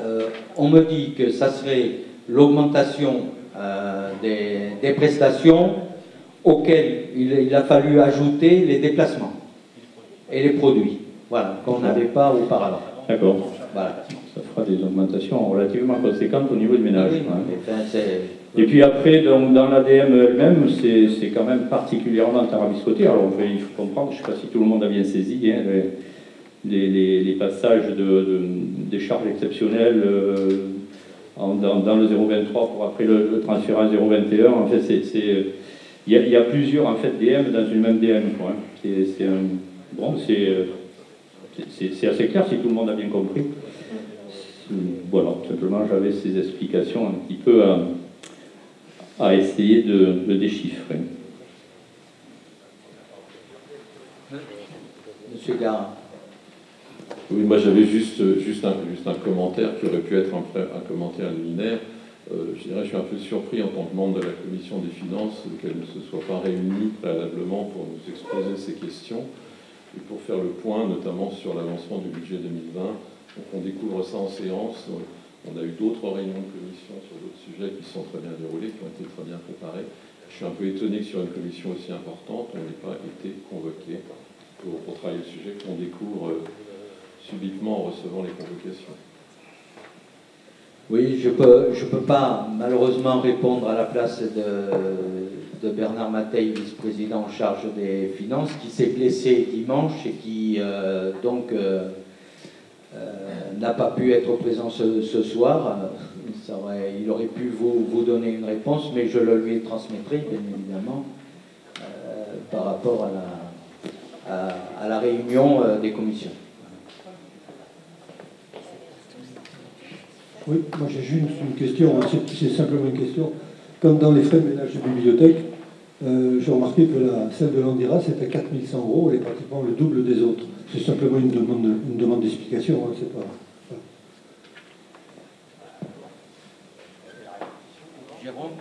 on me dit que ça serait l'augmentation des prestations auxquelles il a fallu ajouter les déplacements et les produits, voilà, qu'on n'avait pas auparavant. D'accord. Voilà. Ça fera des augmentations relativement conséquentes au niveau du ménage. Oui, hein. enfin, et puis après, donc, dans l'ADM elle-même, c'est quand même particulièrement tarabiscoté. Alors il faut comprendre, je ne sais pas si tout le monde a bien saisi, hein, les passages des charges exceptionnelles dans le 023 pour après le transfert à 021. En fait, il y a plusieurs en fait, DM dans une même DM. Quoi, hein. C'est assez clair si tout le monde a bien compris. Voilà, simplement j'avais ces explications un petit peu à essayer de déchiffrer. Monsieur Garin. Oui, moi j'avais juste un commentaire qui aurait pu être un commentaire liminaire. Je dirais, je suis un peu surpris en tant que membre de la Commission des Finances qu'elle ne se soit pas réunie préalablement pour nous exposer ces questions et pour faire le point notamment sur l'avancement du budget 2020. Donc on découvre ça en séance. On a eu d'autres réunions de commission sur d'autres sujets qui sont très bien déroulés, qui ont été très bien préparés. Je suis un peu étonné que sur une commission aussi importante, on n'ait pas été convoqué pour travailler le sujet qu'on découvre subitement en recevant les convocations. Oui, je peux pas malheureusement répondre à la place de Bernard Mateil, vice-président en charge des finances, qui s'est blessé dimanche et qui n'a pas pu être présent ce soir. Il aurait pu vous donner une réponse, mais je le lui transmettrai, bien évidemment, par rapport à la réunion des commissions. Oui, moi j'ai juste une question, c'est simplement une question. Comme dans les frais de ménage de bibliothèque, j'ai remarqué que celle de l'Andira, c'était 4 100 €, elle est pratiquement le double des autres. C'est simplement une demande d'explication, hein, c'est pas... Jérôme,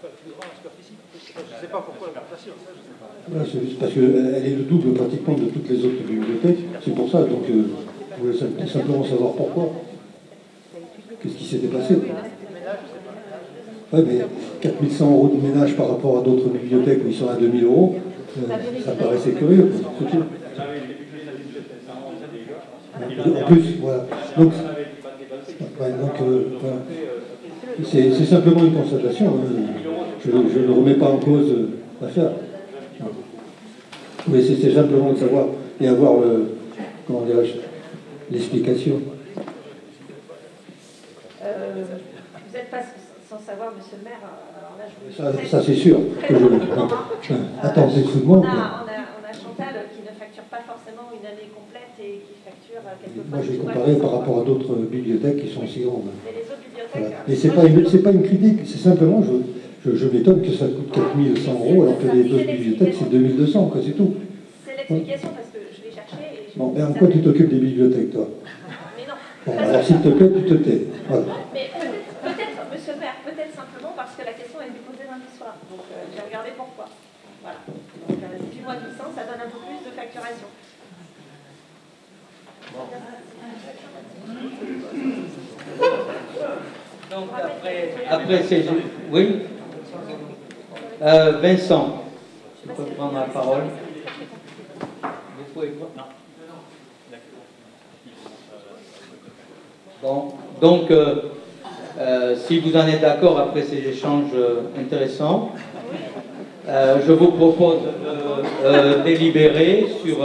je ne sais pas pourquoi l'augmentation, ça je sais pas. Voilà, c'est juste parce qu'elle est le double pratiquement de toutes les autres bibliothèques, c'est pour ça, donc je voulais simplement savoir pourquoi. Qu'est-ce qui s'était passé? Oui, mais 4 100 € de ménage par rapport à d'autres bibliothèques où ils sont à 2 000 €, ça paraissait curieux. En plus, voilà. Donc voilà. C'est simplement une constatation. Hein. Je ne remets pas en cause l'affaire. Mais c'est simplement de savoir et avoir l'explication. Vous n'êtes pas sans savoir, monsieur le maire, alors là, ça c'est sûr. Attends, c'est sous moi. On a Chantal qui ne facture pas forcément une année complète et qui facture quelquefois... Moi j'ai comparé par rapport à d'autres bibliothèques qui sont aussi grandes. Mais les autres bibliothèques... Voilà. Et c'est pas une critique, c'est simplement, je m'étonne que ça coûte 4 100 € alors que les autres bibliothèques c'est 2 200, c'est tout. C'est l'explication parce que je l'ai cherché et... Bon, mais en quoi tu t'occupes des bibliothèques, toi? Mais non. Bon, alors s'il te plaît, tu te tais. Voilà. Mais peut-être, monsieur le maire, peut-être simplement parce que la question a été posée lundi soir. Donc j'ai regardé pourquoi. Voilà. Donc du mois de licence, ça donne un peu plus de facturation. Donc après ces... Oui Vincent, tu peux prendre la parole. Vous pouvez prendre. Bon, donc, si vous en êtes d'accord après ces échanges intéressants, je vous propose de délibérer sur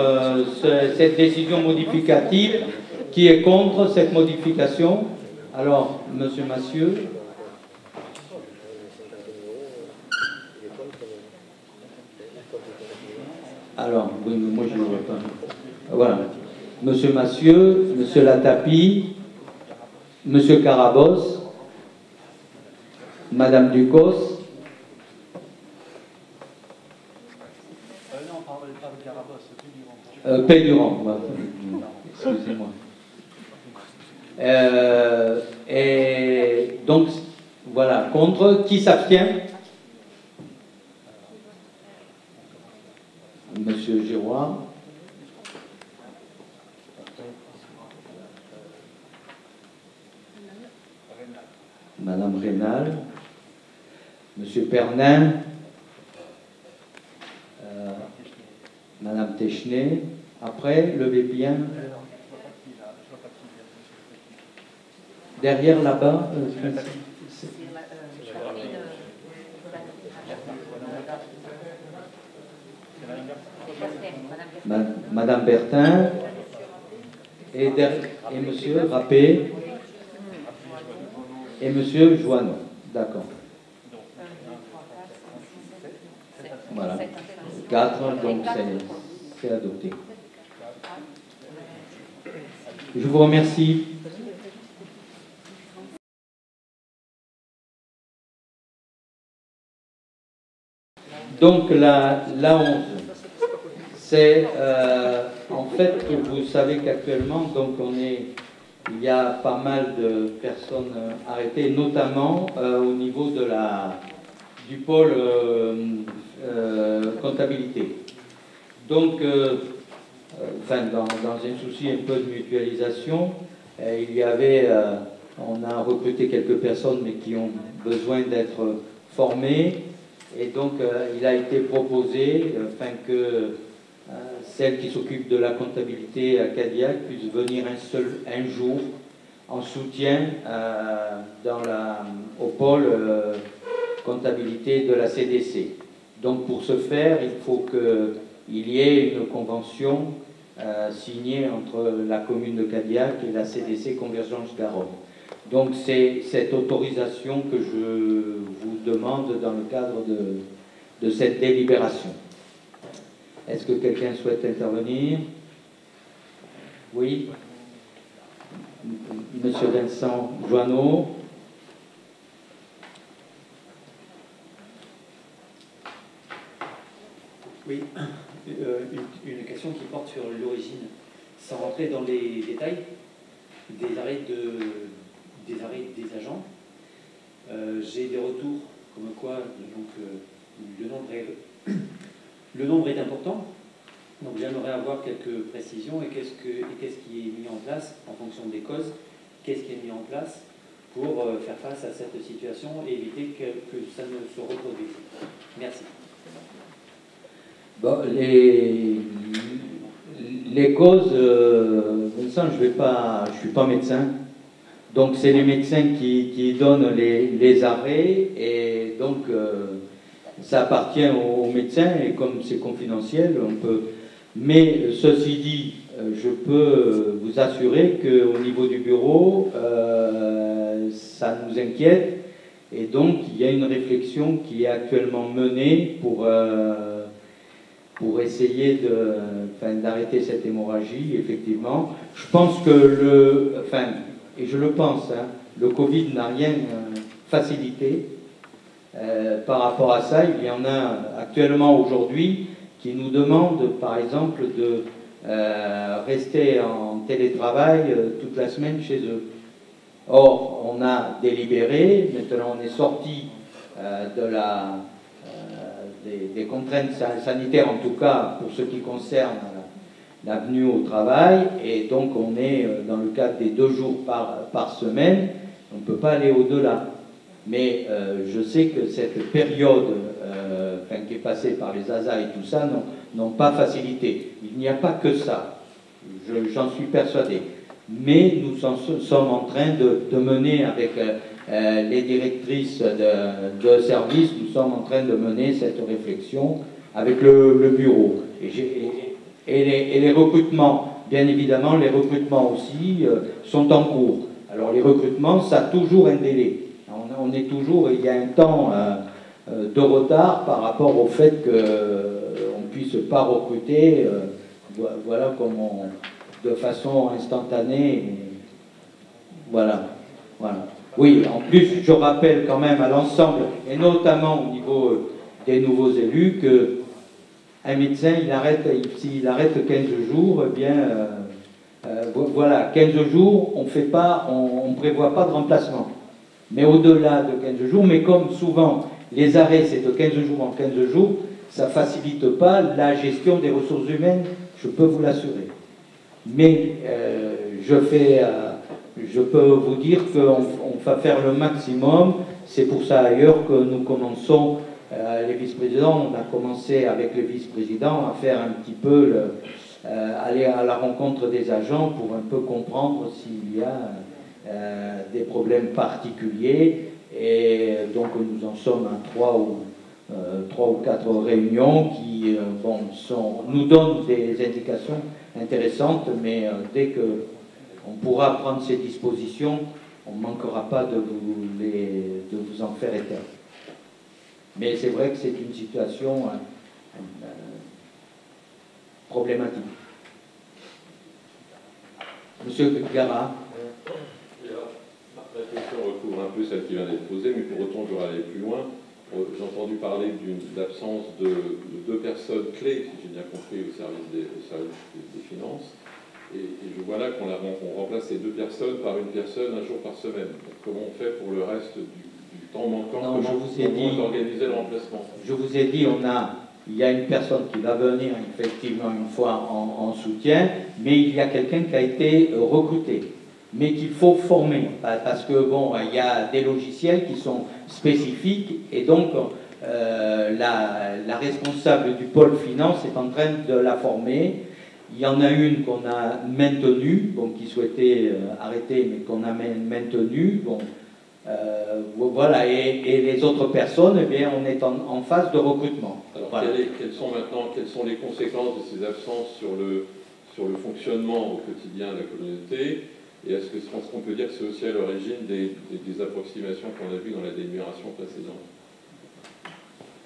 cette décision modificative. Qui est contre cette modification? Alors, Monsieur Massieu. Alors, oui, mais moi je ne vois pas. Voilà. Monsieur Massieu, Monsieur Latapi, Monsieur Carabos, Madame Ducos. Non, pas de Carabos, Pédurand. Excusez-moi. Et donc, voilà, contre, qui s'abstient? Monsieur Giroir. Madame Rénal. Monsieur Pernin. Madame Téchenet. Après, levez bien. Derrière là-bas. Madame Bertin et Monsieur Rappé et Monsieur Joanneau. D'accord. Voilà. 4, donc c'est adopté. Je vous remercie. Donc la 11, c'est en fait, vous savez qu'actuellement, donc il y a pas mal de personnes arrêtées, notamment au niveau du pôle comptabilité. Donc, dans un souci un peu de mutualisation, on a recruté quelques personnes, mais qui ont besoin d'être formées. Et donc, il a été proposé que celle qui s'occupe de la comptabilité à Cadillac puisse venir un jour en soutien au pôle comptabilité de la CDC. Donc, pour ce faire, il faut qu'il y ait une convention signée entre la commune de Cadillac et la CDC Convergence Garonne. Donc c'est cette autorisation que je vous demande dans le cadre de cette délibération. Est-ce que quelqu'un souhaite intervenir? Oui. Monsieur Vincent Joanneau. Oui, une question qui porte sur l'origine, sans rentrer dans les détails, des arrêts des agents. J'ai des retours comme quoi le nombre est important, donc j'aimerais avoir quelques précisions et qu'est-ce qui est mis en place en fonction des causes, qu'est-ce qui est mis en place pour faire face à cette situation et éviter que ça ne se reproduise. Merci. Bon, les causes, Vincent, je suis pas médecin, donc c'est les médecins qui donnent les arrêts et donc ça appartient aux médecins et comme c'est confidentiel, on peut. Mais ceci dit, je peux vous assurer qu'au niveau du bureau, ça nous inquiète et donc il y a une réflexion qui est actuellement menée pour essayer d'arrêter cette hémorragie, effectivement. Je pense que et je le pense, le Covid n'a rien facilité par rapport à ça. Il y en a actuellement aujourd'hui qui nous demandent, par exemple, de rester en télétravail toute la semaine chez eux. Or, on a délibéré, maintenant on est sorti des contraintes sanitaires, en tout cas pour ce qui concerne la venue au travail, et donc on est dans le cadre des 2 jours par semaine, On ne peut pas aller au-delà. Mais je sais que cette période qui est passée par les ASA et tout ça n'ont pas facilité. Il n'y a pas que ça. J'en suis persuadé. Mais nous sommes en train de mener avec les directrices de service, nous sommes en train de mener cette réflexion avec le bureau. Et les recrutements, bien évidemment, les recrutements aussi sont en cours. Alors les recrutements, ça a toujours un délai. On est toujours, il y a un temps de retard par rapport au fait qu'on ne puisse pas recruter, voilà, de façon instantanée. Voilà. Oui, en plus, je rappelle quand même à l'ensemble, et notamment au niveau des nouveaux élus, qu'un médecin, s'il arrête 15 jours, eh bien, voilà, 15 jours, on ne prévoit pas de remplacement. Mais au-delà de 15 jours, mais comme souvent les arrêts c'est de 15 jours en 15 jours, ça ne facilite pas la gestion des ressources humaines, je peux vous l'assurer. Mais je peux vous dire qu'on va faire le maximum. C'est pour ça ailleurs que nous commençons, les vice-présidents, on a commencé avec les vice-présidents à faire un petit peu, aller à la rencontre des agents pour un peu comprendre s'il y a des problèmes particuliers. Et donc nous en sommes à 3 ou 4 réunions qui nous donnent des indications intéressantes, mais dès qu'on pourra prendre ces dispositions, on ne manquera pas de vous en faire état. Mais c'est vrai que c'est une situation problématique. Monsieur Gara. La question recouvre un peu celle qui vient d'être posée, mais pour autant je vais aller plus loin. J'ai entendu parler d'absence de 2 personnes clés, si j'ai bien compris, au service des finances. Et je vois là qu'on remplace ces 2 personnes par une personne un jour par semaine. Donc, comment on fait pour le reste du temps manquant? Non, comment on organiser le remplacement? Je vous ai dit, il y a une personne qui va venir effectivement une fois en soutien, mais il y a quelqu'un qui a été recruté, mais qu'il faut former, parce que il y a des logiciels qui sont spécifiques, et donc la responsable du pôle finance est en train de la former. Il y en a une qu'on a maintenue, qui souhaitait arrêter, mais qu'on a maintenue. Voilà, et les autres personnes, eh bien, on est en phase de recrutement. Alors, voilà. quelles sont les conséquences de ces absences sur le fonctionnement au quotidien de la communauté? Et est-ce qu'on peut dire que c'est aussi à l'origine des approximations qu'on a vues dans la délibération précédente?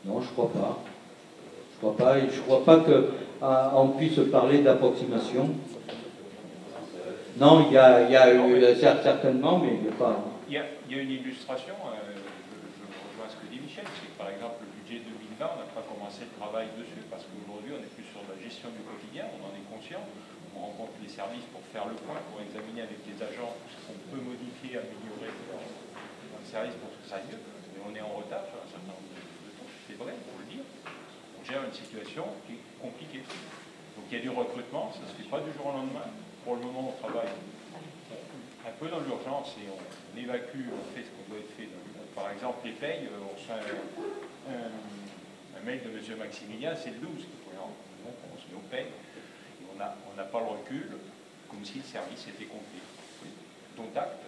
Non, je ne crois pas. Je ne crois pas qu'on puisse parler d'approximation. Non, il y a eu certainement, mais il n'y a pas... Il y a une illustration, je rejoins ce que dit Michel, c'est que par exemple le budget 2020, on n'a pas commencé le travail dessus, parce qu'aujourd'hui on est plus sur la gestion du quotidien, on en est conscient, on rencontre les services pour faire le point, pour examiner avec les agents ce qu'on peut modifier, améliorer dans le service pour que ça aille mieux, mais on est en retard sur un certain nombre de choses, c'est vrai, il faut le dire, on gère une situation qui est compliquée. Donc il y a du recrutement, ça ne se fait pas du jour au lendemain, pour le moment on travaille un peu dans l'urgence et on évacue, on fait ce qu'on doit être fait. Par exemple, les payes, on reçoit un mail de M. Maximilien, c'est le 12 qu'il faut rendre. Donc on se met aux payes et on n'a pas le recul, comme si le service était complet. Dont acte,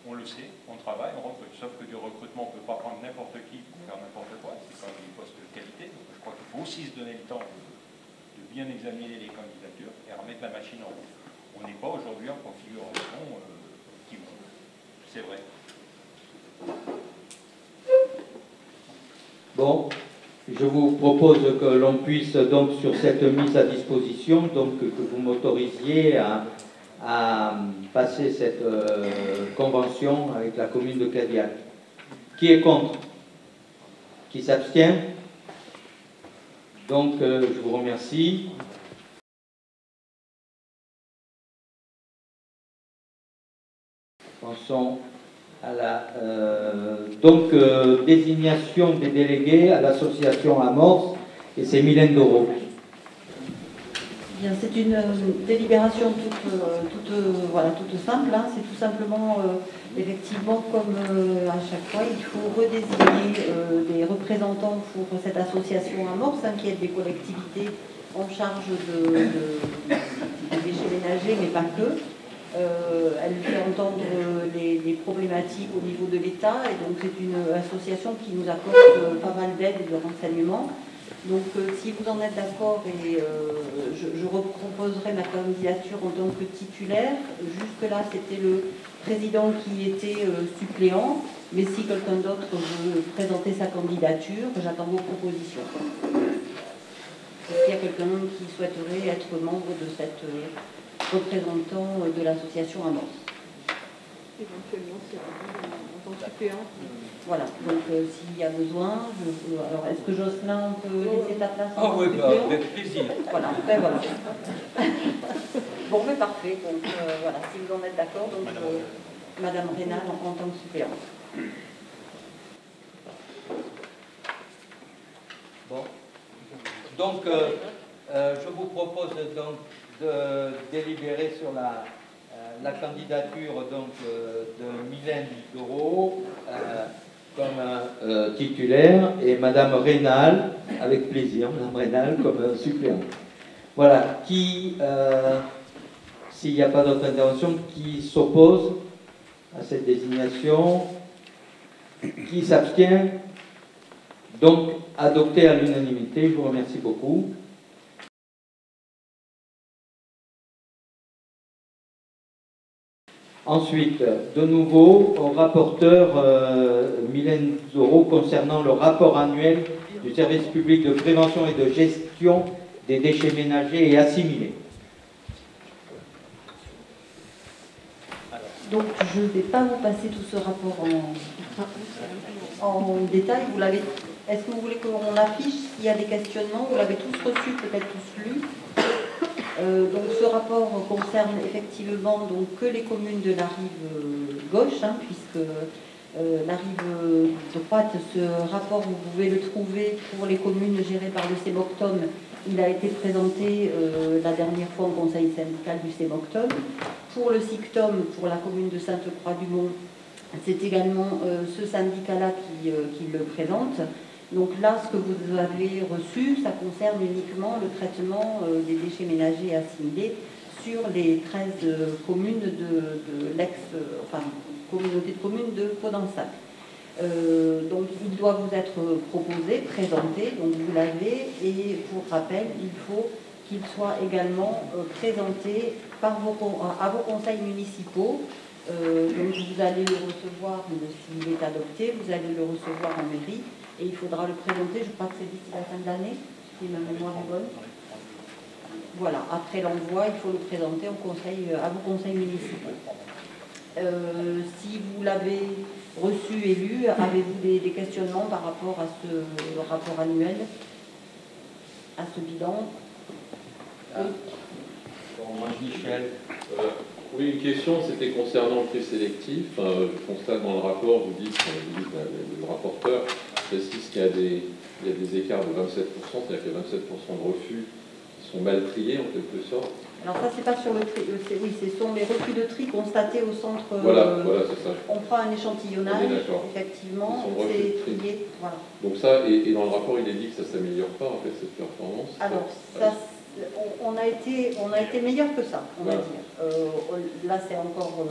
on le sait, on travaille, on recrute. Sauf que du recrutement, on ne peut pas prendre n'importe qui pour faire n'importe quoi, c'est pas des postes de qualité. Donc je crois qu'il faut aussi se donner le temps de bien examiner les candidatures et remettre la machine en route. On n'est pas aujourd'hui en configuration c'est vrai. Bon, je vous propose que l'on puisse donc sur cette mise à disposition, donc que vous m'autorisiez à passer cette convention avec la commune de Cadillac. Qui est contre? Qui s'abstient? Donc je vous remercie. Pensons à la désignation des délégués à l'association Amorce, et c'est Mylène Doro. Bien, c'est une délibération toute simple. Hein. C'est tout simplement, effectivement, comme à chaque fois, il faut redésigner des représentants pour cette association Amorce, hein, qui est des collectivités en charge des déchets ménagers, mais pas que. Elle fait entendre les problématiques au niveau de l'État, et donc c'est une association qui nous apporte pas mal d'aide et de renseignements. Donc si vous en êtes d'accord, et je reproposerai ma candidature en tant que titulaire. Jusque-là, c'était le président qui était suppléant, mais si quelqu'un d'autre veut présenter sa candidature, j'attends vos propositions. Est-ce qu'il y a quelqu'un qui souhaiterait être membre de cette représentant de l'association Amorce? Éventuellement, si en tant que suppléant. Voilà, donc s'il y a besoin, alors est-ce que Jocelyn peut laisser ta place en Ah oui, avec plaisir. Voilà, ben voilà. Bon, mais parfait, donc voilà, si vous en êtes d'accord, donc Madame Rénal en tant que suppléante. Bon. Donc, je vous propose donc de délibérer sur la candidature donc, de Mylène Doro comme titulaire et Madame Rénal, avec plaisir, Madame Rénal comme suppléante. Voilà, s'il n'y a pas d'autre intervention, qui s'oppose à cette désignation, qui s'abstient, donc adopté à l'unanimité. Je vous remercie beaucoup. Ensuite, de nouveau, au rapporteur Mylène Doro concernant le rapport annuel du service public de prévention et de gestion des déchets ménagers et assimilés. Donc, je ne vais pas vous passer tout ce rapport en détail. Vous l'avez. Est-ce que vous voulez qu'on l'affiche? S'il y a des questionnements, vous l'avez tous reçu, peut-être tous lu. Donc ce rapport concerne effectivement donc, que les communes de la rive gauche, hein, puisque la rive droite, ce rapport, vous pouvez le trouver pour les communes gérées par le CEMOCTOM. Il a été présenté la dernière fois au conseil syndical du CEMOCTOM. Pour le SICTOM, pour la commune de Sainte-Croix-du-Mont, c'est également ce syndicat-là qui le présente. Donc là, ce que vous avez reçu, ça concerne uniquement le traitement des déchets ménagers assimilés sur les 13 communes de communauté de communes de Podensac. Donc il doit vous être proposé, présenté, donc vous l'avez, et pour rappel, il faut qu'il soit également présenté à vos conseils municipaux. Donc vous allez le recevoir, s'il est adopté, vous allez le recevoir en mairie, et il faudra le présenter, je crois que c'est d'ici la fin de l'année, si ma mémoire est bonne. Voilà, après l'envoi, il faut le présenter à vos conseils municipaux. Si vous l'avez reçu et lu, avez-vous des questionnements par rapport à ce rapport annuel, à ce bilan? Bon, Michel. Oui, une question, c'était concernant le présélectif. Je constate dans le rapport, vous dites le rapporteur précise qu'il y a des écarts de 27%, c'est-à-dire qu'il y a 27% de refus qui sont mal triés en quelque sorte. Alors ça, c'est pas sur le tri, oui, ce sont les refus de tri constatés au centre. Voilà, c'est ça. On prend un échantillonnage, effectivement, c'est trié. Voilà. Donc ça, et dans le rapport, il est dit que ça ne s'améliore pas, en fait, cette performance. Alors, ça, on a été meilleur que ça, on va dire. Là, c'est encore,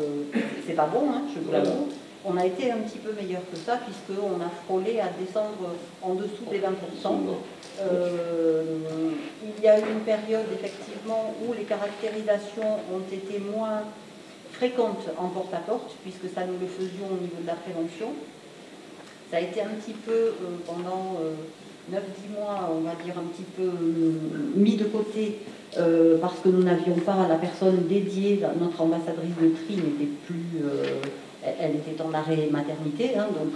c'est pas bon, hein, je vous l'avoue. On a été un petit peu meilleur que ça, puisqu'on a frôlé à descendre en dessous des 20%. Il y a eu une période, effectivement, où les caractérisations ont été moins fréquentes en porte-à-porte, puisque ça nous le faisions au niveau de la prévention. Ça a été un petit peu, pendant 9-10 mois, on va dire, un petit peu mis de côté, parce que nous n'avions pas la personne dédiée, notre ambassadrice de tri n'était plus... elle était en arrêt maternité, hein, donc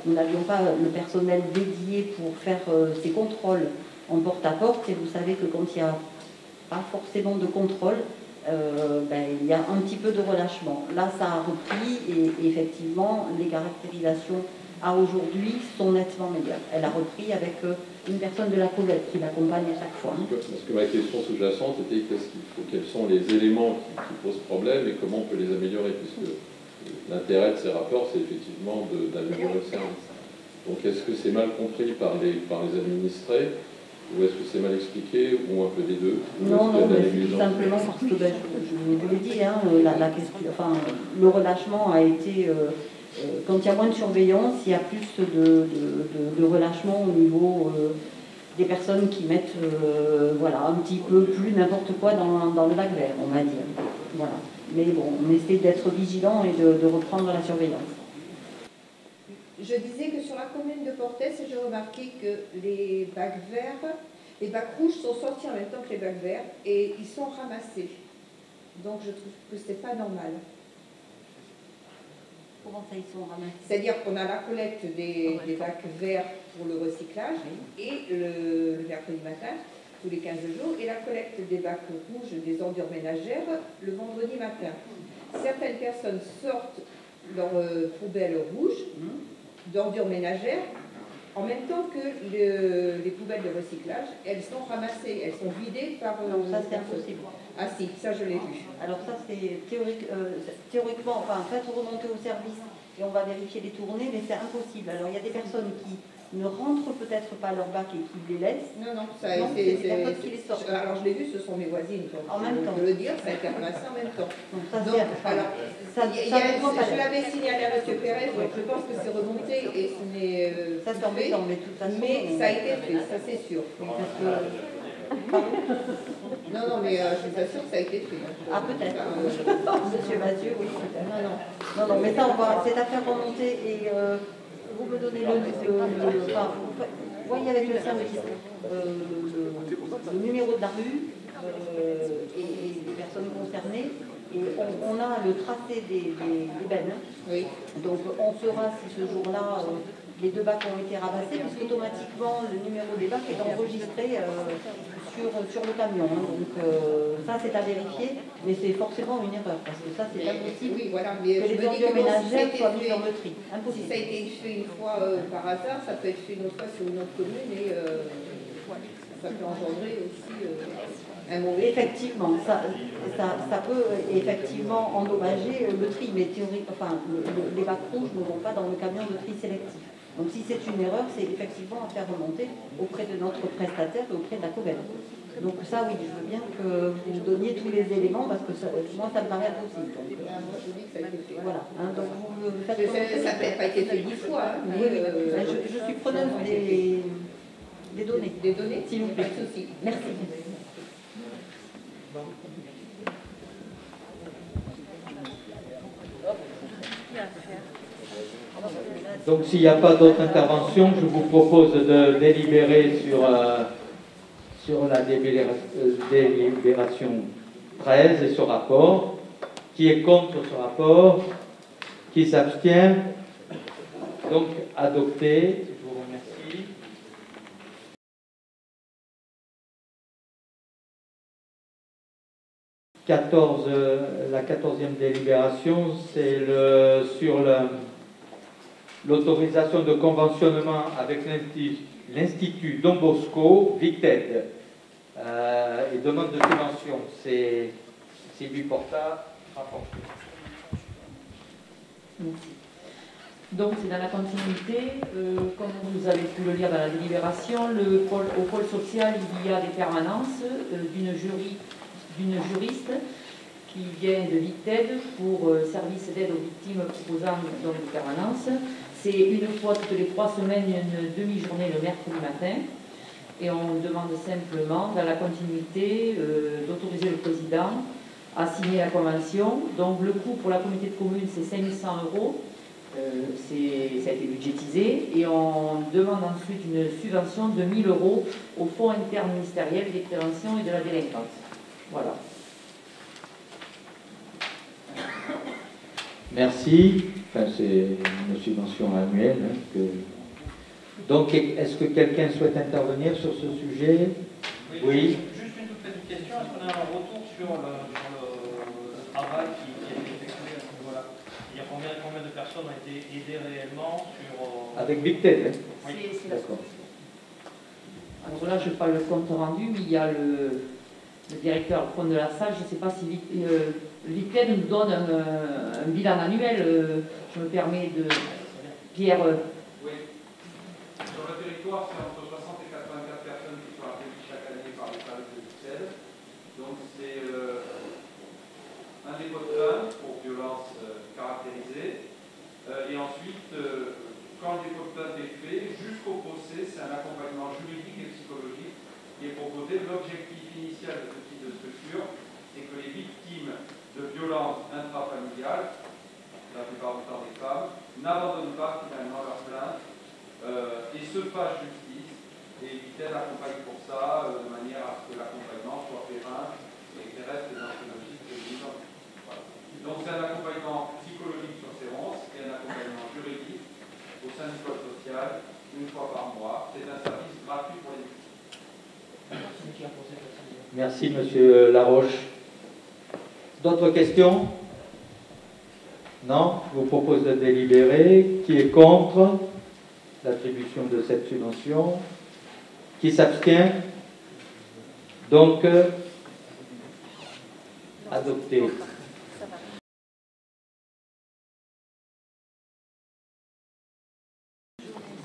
nous n'avions pas le personnel dédié pour faire ces contrôles en porte-à-porte, et vous savez que quand il n'y a pas forcément de contrôle, il y a un petit peu de relâchement. Là, ça a repris, et effectivement, les caractérisations à aujourd'hui sont nettement meilleures. Elle a repris avec une personne de la Covette qui l'accompagne à chaque fois. Parce que ma question sous-jacente était quels sont les éléments qui posent problème et comment on peut les améliorer, puisque l'intérêt de ces rapports, c'est effectivement d'améliorer le service. Donc est-ce que c'est mal compris par les administrés, ou est-ce que c'est mal expliqué, ou un peu des deux? Non, mais c'est simplement parce que, je vous l'ai dit, hein, la question, enfin, le relâchement a été... quand il y a moins de surveillance, il y a plus de relâchement au niveau des personnes qui mettent voilà, un petit peu plus n'importe quoi dans le bac vert, on va dire. Voilà. Mais bon, on essaie d'être vigilant et de reprendre la surveillance. Je disais que sur la commune de Portès, j'ai remarqué que les bacs verts, les bacs rouges sont sortis en même temps que les bacs verts et ils sont ramassés. Donc je trouve que c'est pas normal. Comment ça, ils sont ramassés? C'est-à-dire qu'on a la collecte des bacs verts pour le recyclage et le mercredi matin, tous les 15 jours, et la collecte des bacs rouges des ordures ménagères le vendredi matin. Certaines personnes sortent leur poubelle rouge d'ordures ménagères en même temps que les poubelles de recyclage. Elles sont ramassées, elles sont vidées par... Non, ça c'est impossible. Ah si, ça je l'ai vu. Alors ça c'est théoriquement, enfin faites remonter au service et on va vérifier les tournées, mais c'est impossible. Alors il y a des personnes qui ne rentrent peut-être pas leur bac et qui les laissent. Non, c'est des personnes qui les sortent. Alors je l'ai vu, ce sont mes voisines. En même temps. Je peux le dire, ça a été ramassé en même temps. Donc, ça, je l'avais signalé à M. Pérez, donc je pense que c'est remonté et ce n'est ça c'est embêtant, mais de toute façon... Mais ça a été fait, ça c'est sûr. Non, mais je vous assure que ça a été fait. Ah, peut-être. Monsieur Mathieu, oui, peut-être. Non, mais ça, c'est à faire remonter et vous me donnez enfin, vous voyez avec le service le numéro de la rue et les personnes concernées. Et on a le tracé des bennes. Oui. Donc on saura si ce jour-là les deux bacs ont été ramassés, puisqu'automatiquement le numéro des bacs est enregistré sur le camion. Donc ça c'est à vérifier, mais c'est forcément une erreur, parce que ça c'est impossible que les ordures ménagères soient mises en tri. Impossible. Si ça a été fait une fois par hasard, ça peut être fait une autre fois sur une autre commune et ça peut engendrer aussi un mauvais... Effectivement, ça peut effectivement endommager le tri, mais enfin, les bacs rouges ne vont pas dans le camion de tri sélectif. Donc si c'est une erreur, c'est effectivement à faire remonter auprès de notre prestataire et auprès de la Covette. Donc ça, oui, je veux bien que vous donniez tous les éléments, parce que moi, ça me paraît impossible. Donc, voilà. Hein, donc vous faites ça n'a peut-être pas été fait 10 fois, mais je suis preneuse des données. Des données, s'il vous plaît. Pas de souci. Merci. Donc s'il n'y a pas d'autres interventions, je vous propose de délibérer sur la délibération 13 et ce rapport. Qui est contre ce rapport? Qui s'abstient? Donc adopté. Je vous remercie. La 14e délibération, c'est sur l'autorisation de conventionnement avec l'Institut Don Bosco, VICTED, et demande de subvention. C'est Sylvie Porta, rapporteur. Donc c'est dans la continuité, comme vous avez pu le lire dans la délibération, au pôle social il y a des permanences d'une juriste qui vient de VICTED pour service d'aide aux victimes proposant dans les permanences. C'est une fois toutes les 3 semaines, une demi-journée le mercredi matin. Et on demande simplement, dans la continuité, d'autoriser le président à signer la convention. Donc le coût pour la communauté de communes, c'est 5 100 €. Ça a été budgétisé. Et on demande ensuite une subvention de 1 000 € au Fonds interministériel des préventions et de la délinquance. Voilà. Merci. Enfin, c'est une subvention annuelle. Hein, Donc, est-ce que quelqu'un souhaite intervenir sur ce sujet? Oui. Juste une toute petite question. Est-ce qu'on a un retour sur le travail qui a été effectué à ce niveau-là? dire combien de personnes ont été aidées réellement sur... Avec Victel, hein? Oui. C'est la D'accord. Alors là, je n'ai pas le compte rendu, mais il y a le directeur au fond de la salle. Je ne sais pas si Victel nous donne un bilan annuel. Je me permets de... Pierre... Oui. Sur le territoire, c'est entre 60 et 84 personnes qui sont accueillies chaque année par les services de Victel. Donc c'est un dépôt de plainte pour violence caractérisée. Et ensuite, quand le dépôt de plainte est fait, jusqu'au procès, c'est un accompagnement juridique et psychologique qui est proposé. L'objectif initial de ce type de structure, c'est que les victimes de violences intrafamiliales, la plupart du temps des femmes, n'abandonnent pas finalement leur plainte et se fassent justice. Et Victel accompagne pour ça de manière à ce que l'accompagnement soit périn et qu'il reste dans ce logique de mise. Voilà. Donc c'est un accompagnement psychologique sur séance et un accompagnement juridique au sein du code social une fois par mois. C'est un service gratuit pour les victimes. Merci, Monsieur Laroche. D'autres questions? Non? Je vous propose de délibérer. Qui est contre l'attribution de cette subvention? Qui s'abstient? Donc, adopté.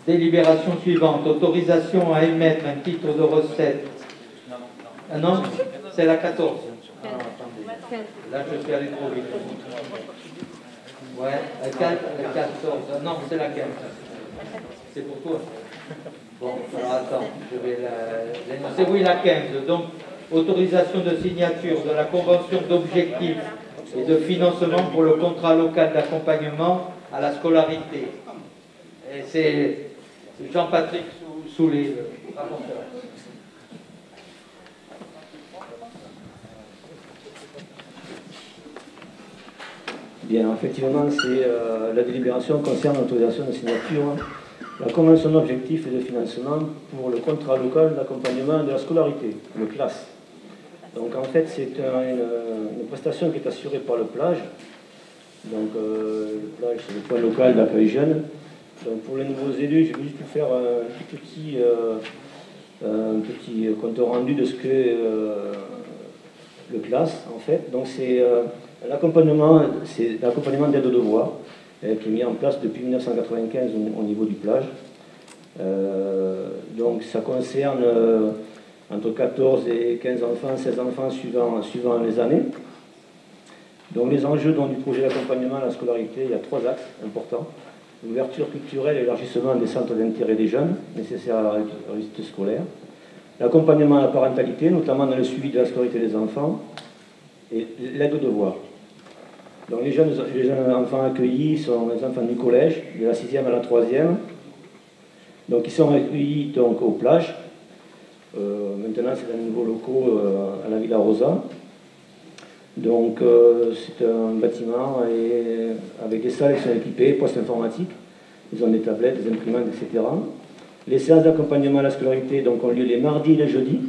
Délibération suivante. Autorisation à émettre un titre de recette. Ah non, c'est la 14. Ah, attendez. Là, je suis allé trop vite. Ouais, la 14. Non, c'est la 15. C'est pour toi. Bon, alors attends, je vais l'énoncer. Oui, la 15. Donc, autorisation de signature de la convention d'objectifs et de financement pour le contrat local d'accompagnement à la scolarité. Et c'est Jean-Patrick Soulet, le rapporteur. Bien, effectivement, la délibération concerne l'autorisation de signature, la convention d'objectifs et de financement pour le contrat local d'accompagnement de la scolarité, le CLAS. Donc en fait, c'est une prestation qui est assurée par le plage. Donc le plage, c'est le point local d'accueil jeune. Donc pour les nouveaux élus, je vais juste faire un petit compte rendu de ce qu'est le CLAS, en fait. Donc c'est l'accompagnement d'aide aux devoirs qui est mis en place depuis 1995 au niveau du plage. Donc ça concerne entre 14 et 15 enfants, 16 enfants suivant les années. Donc les enjeux du projet d'accompagnement à la scolarité, il y a 3 axes importants. L'ouverture culturelle et l'élargissement des centres d'intérêt des jeunes, nécessaires à la réussite scolaire. L'accompagnement à la parentalité, notamment dans le suivi de la scolarité des enfants. Et l'aide aux devoirs. Donc les jeunes enfants accueillis sont les enfants du collège, de la 6e à la 3e. Donc ils sont accueillis donc, aux plages. Maintenant c'est dans les nouveaux locaux à la Villa Rosa. Donc c'est un bâtiment avec des salles qui sont équipées, postes informatiques. Ils ont des tablettes, des imprimantes, etc. Les séances d'accompagnement à la scolarité donc, ont lieu les mardis et les jeudis,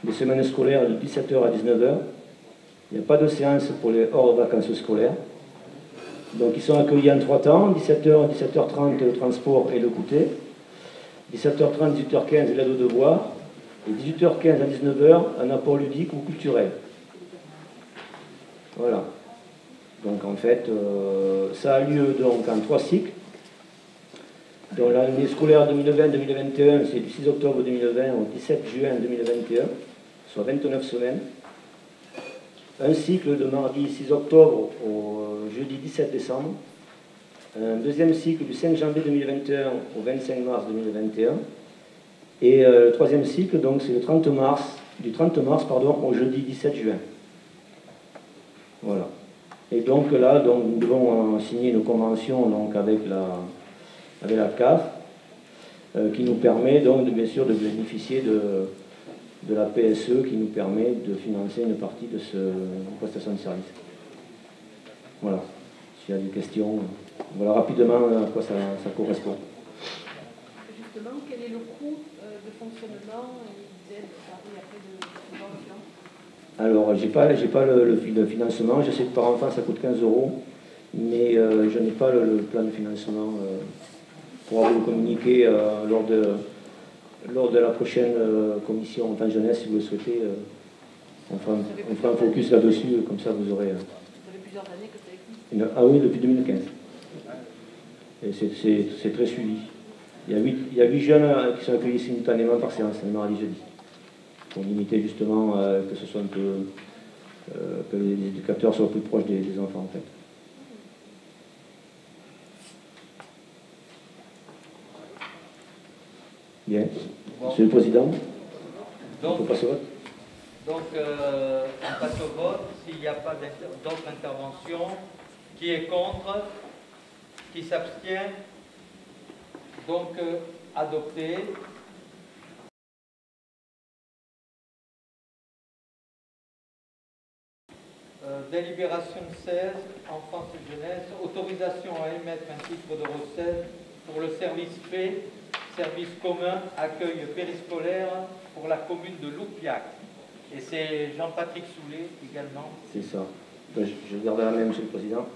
des semaines scolaires de 17h à 19h. Il n'y a pas de séance pour les hors vacances scolaires. Donc ils sont accueillis en 3 temps, 17h, 17h30 le transport et le goûter, 17h30, 18h15 l'aide aux devoirs, et 18h15 à 19h un apport ludique ou culturel. Voilà. Donc en fait, ça a lieu donc en 3 cycles. Donc l'année scolaire 2020-2021, c'est du 6 octobre 2020 au 17 juin 2021, soit 29 semaines. Un cycle de mardi 6 octobre au jeudi 17 décembre. Un deuxième cycle du 5 janvier 2021 au 25 mars 2021. Et le troisième cycle, donc, c'est du 30 mars au jeudi 17 juin. Voilà. Et donc là, donc, nous devons signer une convention donc, avec la CAF qui nous permet donc, bien sûr de bénéficier de la PSE qui nous permet de financer une partie de cette prestation de service. Voilà. S'il y a des questions, voilà rapidement à quoi ça correspond. Justement, quel est le coût de fonctionnement et d'aide après de subvention? Alors, j'ai pas le financement. Je sais que par enfant, ça coûte 15 €. mais je n'ai pas le plan de financement pour vous le communiquer lors de la prochaine commission en jeunesse, si vous le souhaitez. On fera un focus là-dessus, comme ça vous aurez... Ça fait plusieurs années que ça existe. Ah oui, depuis 2015. Et c'est très suivi. Il y a 8 jeunes qui sont accueillis simultanément par séance, le mardi jeudi, pour limiter justement que ce soit un peu... que les éducateurs soient plus proches des enfants, en fait. Bien. Monsieur le Président, on peut passer au vote. Donc, on passe au vote. S'il n'y a pas d'autres interventions, qui est contre? Qui s'abstient? Donc, adopté. Délibération 16, enfance et jeunesse, autorisation à émettre un titre de recette pour le service fait, service commun, accueil périscolaire pour la commune de Loupiac. Et c'est Jean-Patrick Soulet également. C'est ça. Je garde la même, Monsieur le Président.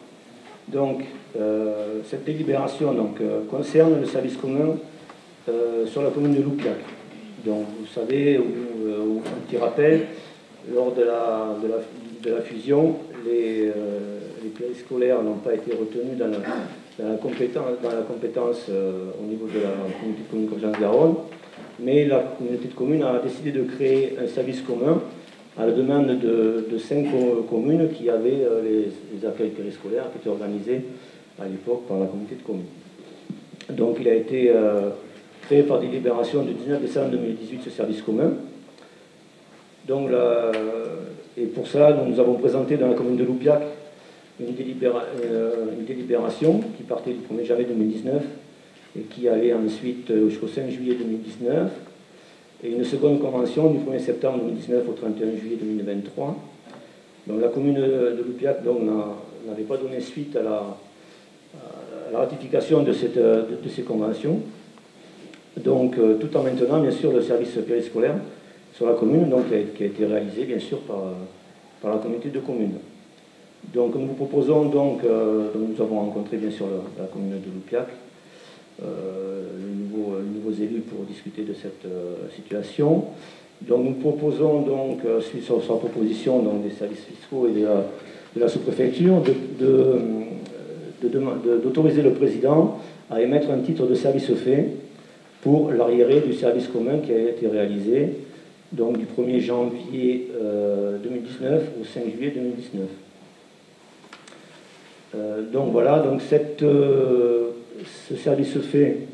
Donc, cette délibération concerne le service commun sur la commune de Loupiac. Donc, vous savez, un petit rappel, lors de la fusion, les périscolaires n'ont pas été retenus dans la compétence au niveau de la communauté de communes Corgence-Garonne, mais la communauté de communes a décidé de créer un service commun à la demande de 5 communes qui avaient les accueils périscolaires qui étaient organisés à l'époque par la communauté de communes. Donc il a été créé par délibération du 19 décembre 2018 ce service commun. Donc, et pour ça, nous avons présenté dans la commune de Loupiac une délibération qui partait du 1er janvier 2019 et qui allait ensuite jusqu'au 5 juillet 2019, et une seconde convention du 1er septembre 2019 au 31 juillet 2023. Donc la commune de Loupiac n'avait pas donné suite à la ratification de ces conventions. Donc tout en maintenant bien sûr le service périscolaire sur la commune, donc, qui a été réalisé bien sûr par la communauté de communes. Donc nous vous proposons nous avons rencontré bien sûr la commune de Loupiac, les nouveaux élus pour discuter de cette situation. Donc nous proposons suite sur sa proposition des services fiscaux et de la sous-préfecture d'autoriser le président à émettre un titre de service fait pour l'arriéré du service commun qui a été réalisé donc du 1er janvier 2019 au 5 juillet 2019. Donc voilà, donc ce service fait,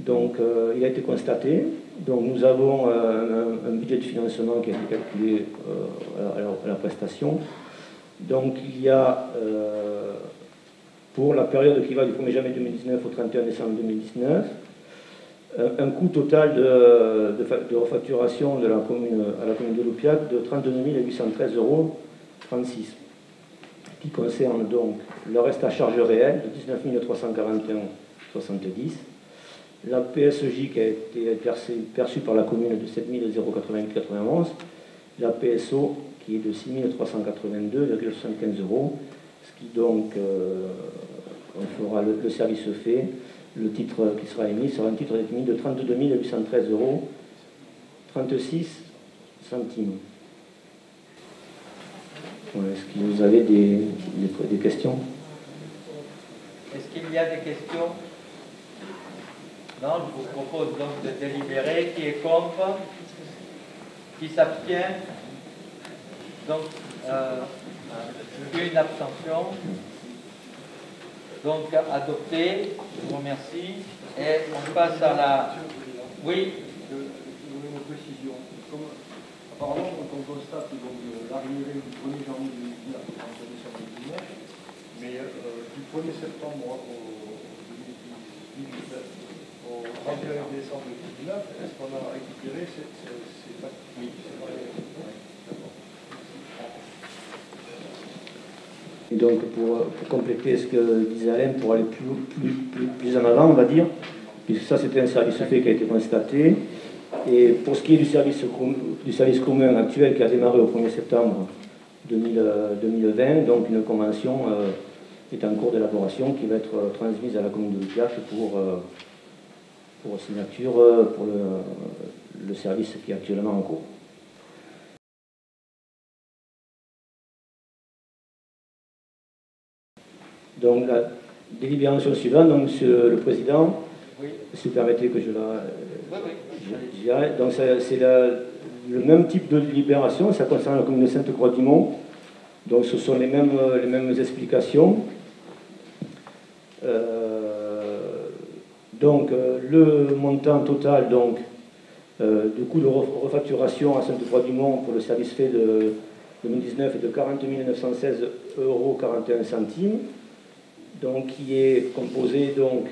il a été constaté. Donc nous avons un budget de financement qui a été calculé à la prestation. Donc il y a, pour la période qui va du 1er janvier 2019 au 31 décembre 2019, un coût total de refacturation à la commune de Loupiac de 32 813,36 €, qui concerne donc le reste à charge réelle de 19 341,70 €, la PSJ qui a été perçue par la commune de 7 088,91 €, la PSO qui est de 6 382,75 €, ce qui donc, on fera le service fait. Le titre qui sera émis sera un titre émis de 32 813,36 €. Voilà, est-ce que vous avez des questions? Est-ce qu'il y a des questions? Non, je vous propose donc de délibérer. Qui est contre? Qui s'abstient? Donc, une abstention. Donc, adopté. Je vous remercie. Et on passe à la... Oui. Une précision. Apparemment, on constate l'arrivée du 1er janvier 2019 au 31 décembre 2019, mais du 1er septembre au 31 décembre 2019, est-ce qu'on a récupéré ces factures? Oui, c'est vrai. Et donc, pour compléter ce que disait Alain, pour aller plus en avant, on va dire, puisque ça, c'était un service fait qui a été constaté. Et pour ce qui est du service commun actuel qui a démarré au 1er septembre 2020, donc une convention est en cours d'élaboration, qui va être transmise à la commune de Lupiac pour signature pour le service qui est actuellement en cours. Donc la délibération suivante, donc Monsieur le Président, si vous permettez que je dirais, donc c'est le même type de délibération, ça concerne la commune de Sainte-Croix-du-Mont, donc ce sont les mêmes explications. Donc le montant total donc, du coût de refacturation à Sainte-Croix-du-Mont pour le service fait de 2019 est de 40 916,41 €, donc qui est composé donc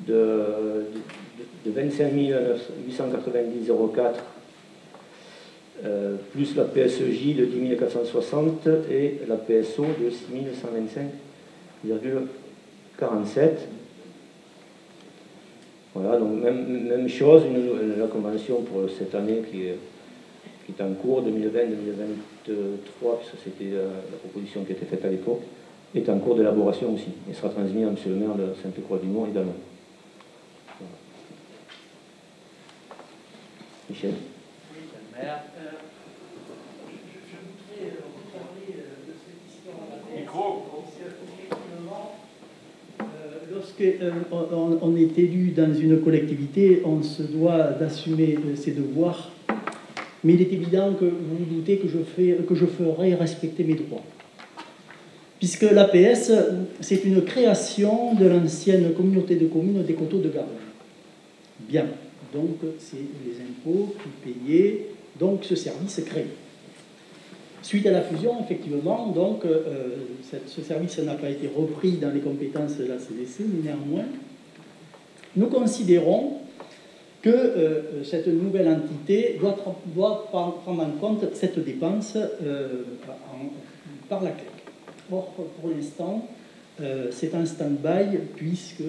de 25 890,04 € plus la PSEJ de 10 460 et la PSO de 6 125,47. Voilà, donc même chose, la convention pour cette année qui est en cours, 2020-2023, puisque c'était la proposition qui était faite à l'époque, est en cours d'élaboration aussi. Il sera transmis à M. le maire de Sainte-Croix-du-Mont également. Voilà. Michel. Oui, le maire. Je voudrais reparler de cette histoire-là. Micro. Lorsqu'on est élu dans une collectivité, on se doit d'assumer ses devoirs. Mais il est évident que vous vous doutez que je ferai respecter mes droits. Puisque l'APS, c'est une création de l'ancienne communauté de communes des Coteaux de Garonne. Bien, donc c'est les impôts qui payaient, donc ce service est créé. Suite à la fusion, effectivement, donc, ce service n'a pas été repris dans les compétences de la CDC, mais néanmoins, nous considérons que cette nouvelle entité doit prendre en compte cette dépense par la CLEC. Or, pour l'instant, c'est un stand-by puisque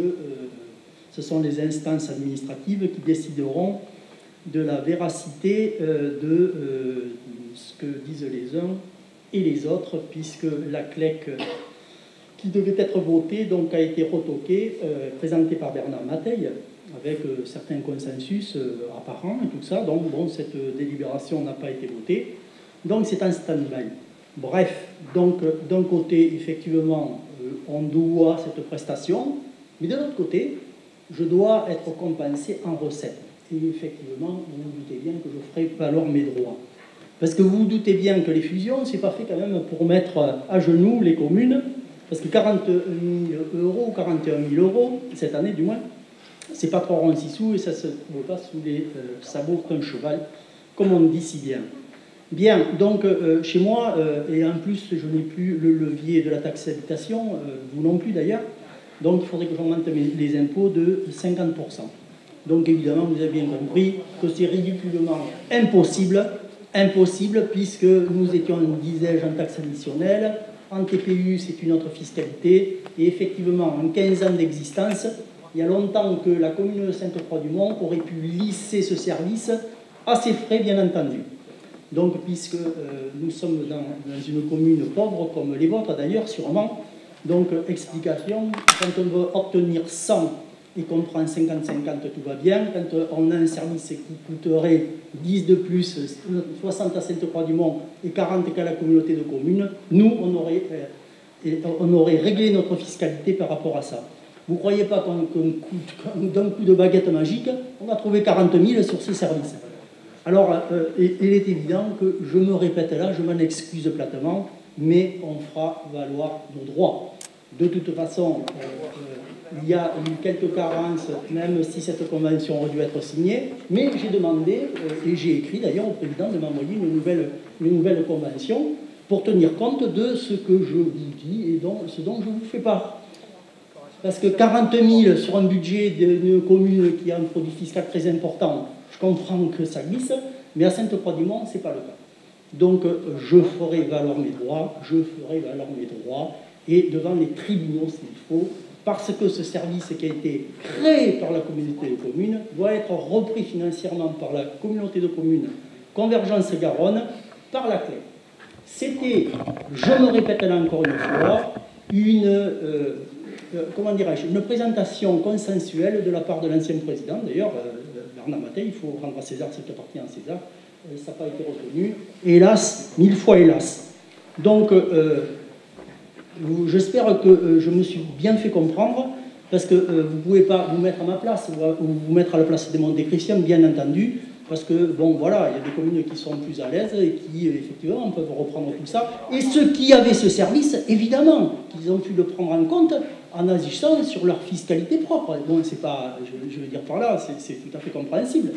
ce sont les instances administratives qui décideront de la véracité de ce que disent les uns et les autres, puisque la CLEC qui devait être votée donc, a été retoquée, présentée par Bernard Mateil, avec certains consensus apparents et tout ça. Donc, bon, cette délibération n'a pas été votée. Donc, c'est un stand-by. Bref, donc, d'un côté, effectivement, on doit cette prestation, mais de l'autre côté, je dois être compensé en recettes. Et effectivement, vous vous doutez bien que je ferai valoir mes droits. Parce que vous vous doutez bien que les fusions, c'est pas fait quand même pour mettre à genoux les communes, parce que 40 000 € ou 41 000 €, cette année du moins, c'est pas 3 ronds 6 sous et ça se trouve pas sous les sabots d'un cheval, comme on dit si bien. Bien, donc chez moi, et en plus je n'ai plus le levier de la taxe d'habitation, vous non plus d'ailleurs, donc il faudrait que j'augmente les impôts de 50%. Donc évidemment, vous avez bien compris que c'est ridiculement impossible, puisque nous étions, disais-je, en taxe additionnelle, en TPU c'est une autre fiscalité, et effectivement en 15 ans d'existence, il y a longtemps que la commune de Sainte-Croix-du-Mont aurait pu lisser ce service à ses frais, bien entendu. Donc, puisque nous sommes dans une commune pauvre, comme les vôtres d'ailleurs, sûrement, donc explication, quand on veut obtenir 100 et qu'on prend 50-50, tout va bien. Quand on a un service qui coûterait 10 de plus, 60 à Sainte-Croix-du-Mont et 40 qu'à la communauté de communes, nous, on aurait réglé notre fiscalité par rapport à ça. Vous ne croyez pas d'un coup de baguette magique, on a trouvé 40 000 sur ce service. Alors, il est évident que je me répète là, je m'en excuse platement, mais on fera valoir nos droits. De toute façon, il y a eu quelques carences, même si cette convention aurait dû être signée, mais j'ai demandé, et j'ai écrit d'ailleurs au président de m'envoyer une nouvelle convention pour tenir compte de ce que je vous dis et ce dont je vous fais part. Parce que 40 000 sur un budget d'une commune qui a un produit fiscal très important, je comprends que ça glisse, mais à Sainte-Croix-du-Mont, ce n'est pas le cas. Donc, je ferai valoir mes droits, et devant les tribunaux s'il faut, parce que ce service qui a été créé par la communauté de communes doit être repris financièrement par la communauté de communes Convergence Garonne, par la CLEC. C'était, je me répète là encore une fois, comment dirais-je, une présentation consensuelle de la part de l'ancien président. D'ailleurs, Bernard Matin, il faut rendre à César ce qui appartient à César. Ça n'a pas été retenu. Hélas, 1000 fois hélas. Donc, j'espère que je me suis bien fait comprendre, parce que vous ne pouvez pas vous mettre à ma place ou vous mettre à la place des Montécristiens, bien entendu, parce que, bon, voilà, il y a des communes qui sont plus à l'aise et qui, effectivement, peuvent reprendre tout ça. Et ceux qui avaient ce service, évidemment, qu'ils ont pu le prendre en compte en agissant sur leur fiscalité propre. Bon, c'est pas, je veux dire par là, c'est tout à fait compréhensible.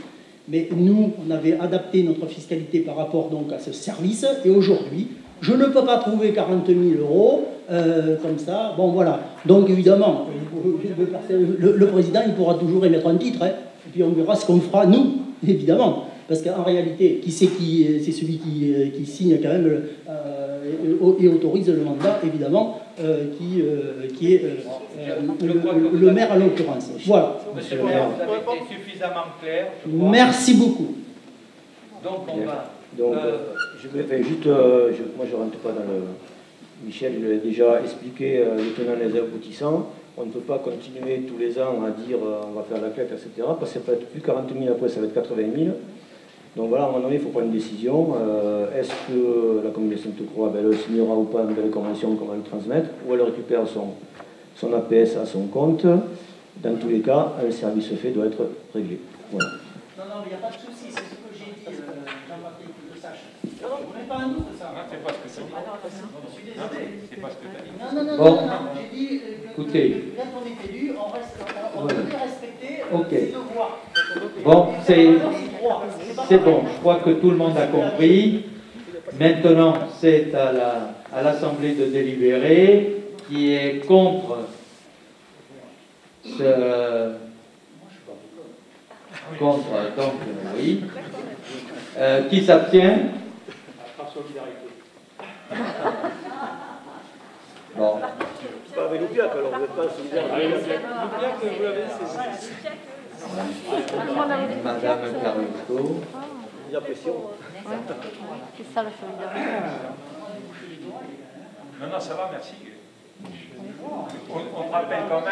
Mais nous, on avait adapté notre fiscalité par rapport donc à ce service, et aujourd'hui, je ne peux pas trouver 40 000 euros comme ça. Bon, voilà. Donc, évidemment, le président, il pourra toujours émettre un titre, hein, et puis on verra ce qu'on fera, nous, évidemment. Parce qu'en réalité, qui c'est celui qui signe quand même et autorise le mandat, évidemment, qui est le maire à l'occurrence. Voilà. Monsieur le maire, vous avez été suffisamment clair. Merci beaucoup. Donc, on va... Donc, moi, je ne rentre pas dans le... Michel l'a déjà expliqué les tenants et les aboutissants. On ne peut pas continuer tous les ans à dire on va faire la quête, etc. Parce que ça peut être plus 40 000, après ça va être 80 000. Donc voilà, à un moment donné, il faut prendre une décision. Est-ce que la commune de Sainte-Croix, elle signera ou pas une belle convention, comment elle transmettre, ou elle récupère son APS à son compte? Dans tous les cas, un service fait doit être réglé. Voilà. Non, mais il n'y a pas de souci, c'est ce que j'ai dit, Jean-Patrick, que je sache. On n'est pas un doute, ça. Non, c'est pas ce que tu as dit. Je suis désolé. C'est pas ce que tu as dit. Non, j'ai dit écoutez. Quand on est élu, on devait respecter ses devoirs. Bon, c'est bon, je crois que tout le monde a compris. Maintenant, c'est à l'Assemblée de délibérer. Qui est contre contre, donc oui. Qui s'abstient? Par solidarité. Bon. Pas avec l'OPIAC, alors vous n'êtes pas solidaire. L'OPIAC, vous l'avez saisi. Madame Caruso. Il y a pression. C'est ça la solidarité. Non, ça va, merci. On te rappelle quand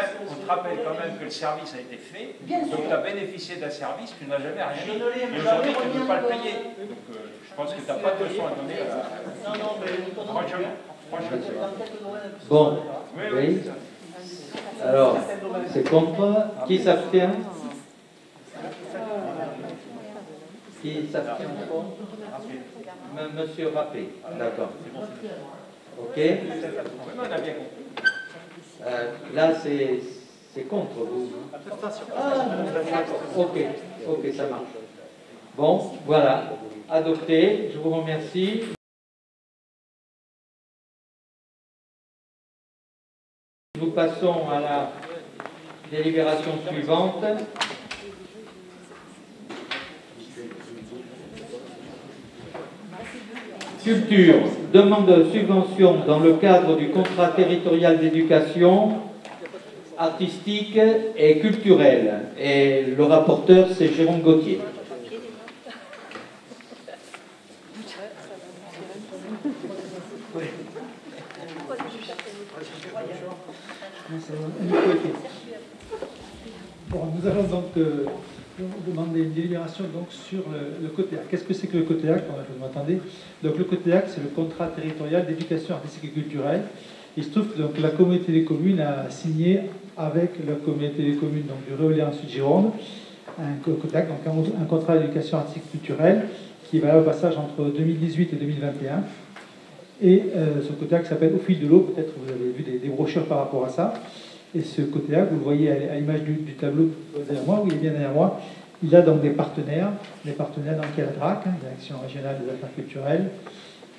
même que le service a été fait. Donc tu as bénéficié d'un service, tu n'as jamais rien dit. Et aujourd'hui, tu ne peux pas le payer. Donc je pense que tu n'as pas de leçon à donner. Non, mais Franchement. Bon, oui. Alors, c'est contre. Qui s'abstient? Qui s'abstient? Monsieur Rappé. D'accord. Ok. On a bien compris. Là, c'est contre vous. Ok, ça marche. Bon, voilà. Adopté. Je vous remercie. Nous passons à la délibération suivante. Culture, demande de subvention dans le cadre du contrat territorial d'éducation artistique et culturelle. Et le rapporteur, c'est Jérôme Gauthier. Bon, nous allons donc demander une délibération donc, sur le COTEAC. Qu'est-ce que c'est que le COTEAC? Vous m'entendez? Donc le COTEAC, c'est le contrat territorial d'éducation artistique et culturelle. Il se trouve que donc, la communauté des communes a signé avec la communauté des communes donc, du Réolien Sud-Gironde un COTEAC, donc un contrat d'éducation artistique et culturelle qui va au passage entre 2018 et 2021. Et ce COTEAC s'appelle Au fil de l'eau, peut-être vous avez vu des brochures par rapport à ça. Et ce COTEAC, vous le voyez à l'image du tableau derrière moi, oui, il est bien derrière moi, il a donc des partenaires donc il y a la DRAC, Direction régionale des affaires culturelles,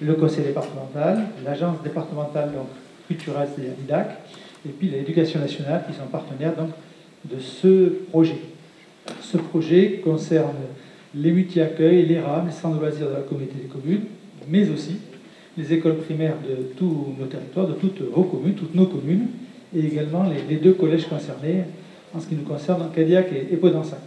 le conseil départemental, l'agence départementale donc, culturelle, c'est-à-dire l'IDAC, et puis l'éducation nationale qui sont partenaires donc, de ce projet. Ce projet concerne les multi-accueils, les RAM, les centres de loisirs de la communauté des communes, mais aussi les écoles primaires de tous nos territoires, de toutes vos communes, toutes nos communes, et également les deux collèges concernés, en ce qui nous concerne, Cadillac et Podensac.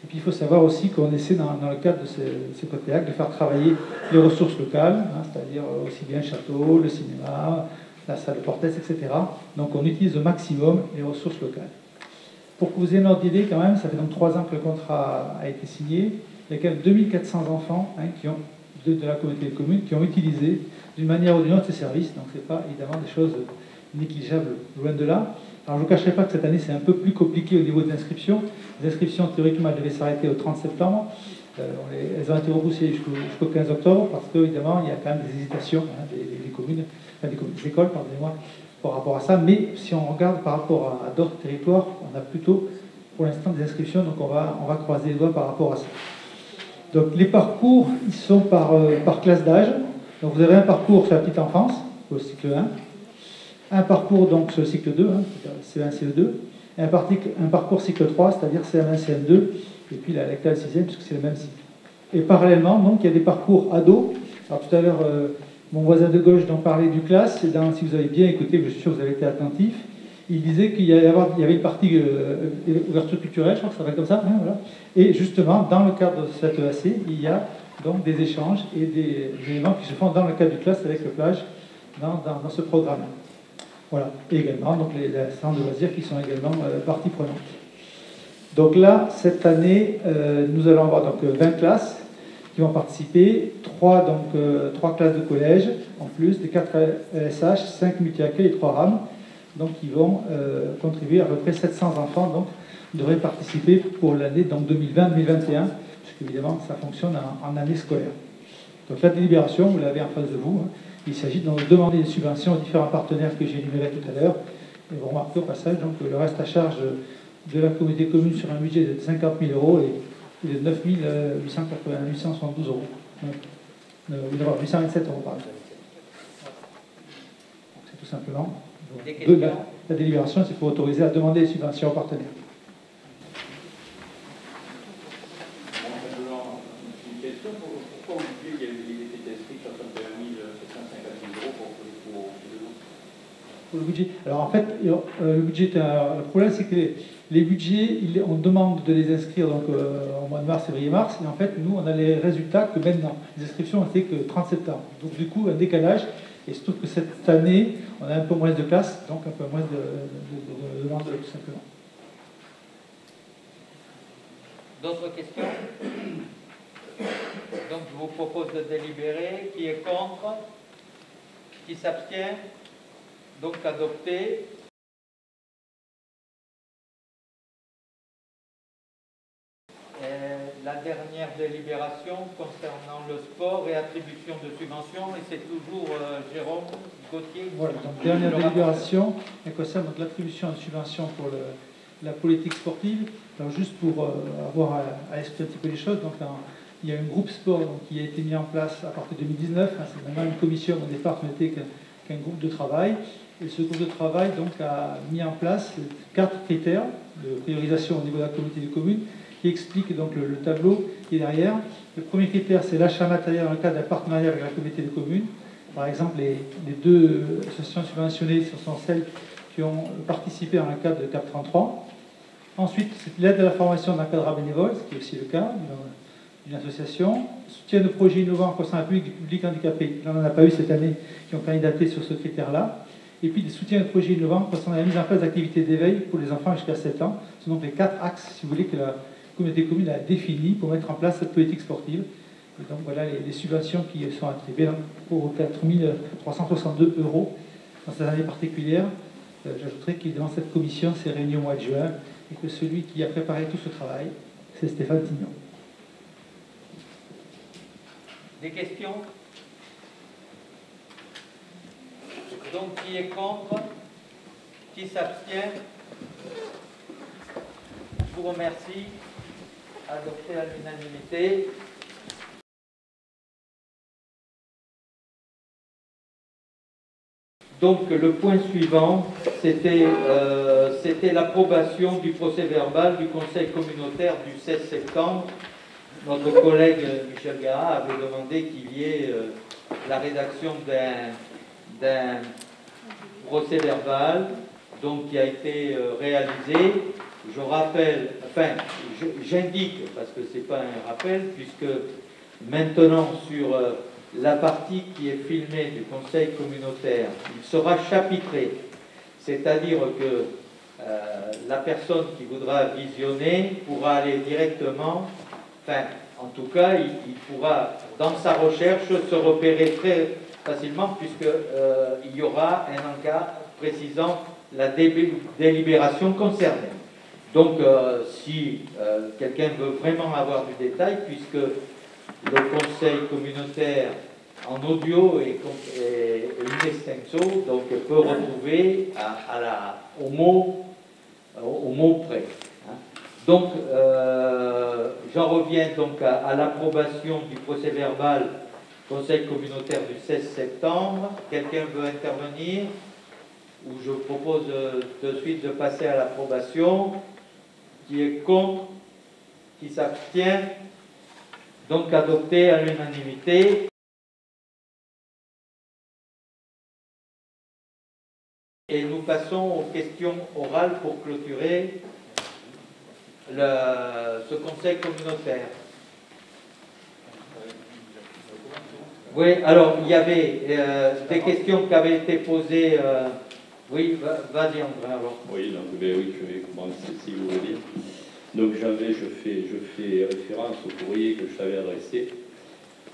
Et puis il faut savoir aussi qu'on essaie, dans le cadre de ces COTEAC, de faire travailler les ressources locales, hein, c'est-à-dire aussi bien le château, le cinéma, la salle de portesse, etc. Donc on utilise au maximum les ressources locales. Pour que vous ayez une ordre d'idée, quand même, ça fait donc 3 ans que le contrat a été signé. Il y a quand même 2400 enfants qui ont, de la communauté de communes qui ont utilisé d'une manière ou d'une autre ces services. Donc ce n'est pas évidemment des choses négligeables, loin de là. Alors je ne vous cacherai pas que cette année c'est un peu plus compliqué au niveau des inscriptions. Les inscriptions théoriquement devaient s'arrêter au 30 septembre. Elles ont été repoussées jusqu'au 15 octobre parce qu'évidemment il y a quand même des hésitations des communes, des écoles, pardonnez-moi, par rapport à ça. Mais si on regarde par rapport à d'autres territoires, on a plutôt pour l'instant des inscriptions, donc on va croiser les doigts par rapport à ça. Donc les parcours, ils sont par classe d'âge. Donc vous avez un parcours sur la petite enfance, au cycle 1, un parcours donc sur le cycle 2, C1, CE2, et un parcours cycle 3, c'est-à-dire CM1, CM2, et puis la classe 6e, puisque c'est le même cycle. Et parallèlement, donc, il y a des parcours ados. Alors tout à l'heure, mon voisin de gauche dont parlait du classe, et si vous avez bien écouté, je suis sûr que vous avez été attentif, il disait qu'il y avait une partie ouverture culturelle, je crois que ça va comme ça, voilà. Et justement, dans le cadre de cette EAC, il y a donc des échanges et des éléments qui se font dans le cadre du classe avec le plage dans ce programme. Voilà. Et également donc les centres de loisirs qui sont également partie prenante. Donc là, cette année, nous allons avoir donc 20 classes qui vont participer, 3 classes de collège en plus, des 4 LSH, 5 multi-accueil et 3 RAM, donc qui vont contribuer à peu près 700 enfants donc devraient participer pour l'année 2020-2021, puisqu'évidemment ça fonctionne en année scolaire. Donc la délibération, vous l'avez en face de vous, il s'agit de demander des subventions aux différents partenaires que j'ai énumérés tout à l'heure, et vous remarquez au passage donc, le reste à charge de la communauté commune sur un budget de 50 000 euros et de 9 872 euros. 827 euros, pardon. C'est tout simplement la délibération, c'est pour autoriser à demander des subventions aux partenaires. Une question, pourquoi au budget il était inscrit 61 750 euros pour le budget? Alors en fait, le budget, le problème c'est que les budgets, on demande de les inscrire donc, en mois de mars, février-mars, et en fait, nous, on a les résultats que maintenant. Les inscriptions ont été que 30 septembre. Donc du coup, un décalage, et il se trouve que cette année, on a un peu moins de classes, donc un peu moins de demandes, tout simplement. D'autres questions? Donc je vous propose de délibérer. Qui est contre? Qui s'abstient? Donc adopté. La dernière délibération concernant le sport et attribution de subventions, et c'est toujours Jérôme Gauthier. Voilà, donc dernière délibération, elle concerne l'attribution de subventions pour la politique sportive. Alors juste pour avoir à expliquer un petit peu les choses, donc il y a un groupe sport donc, qui a été mis en place à partir de 2019. C'est maintenant une commission, au départ, ce n'était qu'un groupe de travail. Et ce groupe de travail donc, a mis en place 4 critères de priorisation au niveau de la communauté de communes qui expliquent donc le tableau qui est derrière. Le premier critère, c'est l'achat matériel dans le cadre d'un partenariat avec la communauté de communes. Par exemple, les 2 associations subventionnées, ce sont celles qui ont participé dans le cadre de CAP 33. Ensuite, c'est l'aide à la formation d'un cadre bénévole, ce qui est aussi le cas d'une association. Soutien de projets innovants concernant le public handicapé. Là, on n'en a pas eu cette année qui ont candidaté sur ce critère-là. Et puis des soutiens de projets innovants concernant la mise en place d'activités d'éveil pour les enfants jusqu'à 7 ans. Ce sont donc les 4 axes, si vous voulez, que la communauté commune a définis pour mettre en place cette politique sportive. Et donc voilà les subventions qui sont attribuées pour 4 362 euros dans cette année particulière. J'ajouterai qu'évidemment cette commission s'est réunie au mois de juin et que celui qui a préparé tout ce travail, c'est Stéphane Tignon. Des questions? Donc, qui est contre? Qui s'abstient? Je vous remercie. Adopté à l'unanimité. Donc, le point suivant, c'était l'approbation du procès-verbal du Conseil communautaire du 16 septembre. Notre collègue Michel Garat avait demandé qu'il y ait la rédaction d'un procès-verbal donc qui a été réalisé. Je rappelle, enfin, j'indique, parce que ce n'est pas un rappel, puisque maintenant sur la partie qui est filmée du conseil communautaire, il sera chapitré. C'est-à-dire que la personne qui voudra visionner pourra aller directement, enfin, en tout cas, il pourra, dans sa recherche, se repérer très facilement, puisqu'il y aura un encart précisant la délibération concernée. Donc, si quelqu'un veut vraiment avoir du détail, puisque le conseil communautaire en audio et in extenso, donc peut retrouver au mot près. Hein. Donc, j'en reviens donc à l'approbation du procès-verbal conseil communautaire du 16 septembre. Quelqu'un veut intervenir? Ou je propose de suite de passer à l'approbation. Qui est contre? Qui s'abstient? Donc adopté à l'unanimité. Et nous passons aux questions orales pour clôturer ce conseil communautaire. Oui, alors il y avait des questions qui avaient été posées. Oui, vas-y André alors. Oui, donc, oui, je vais commencer si vous voulez bien. Donc je fais référence au courrier que je t'avais adressé.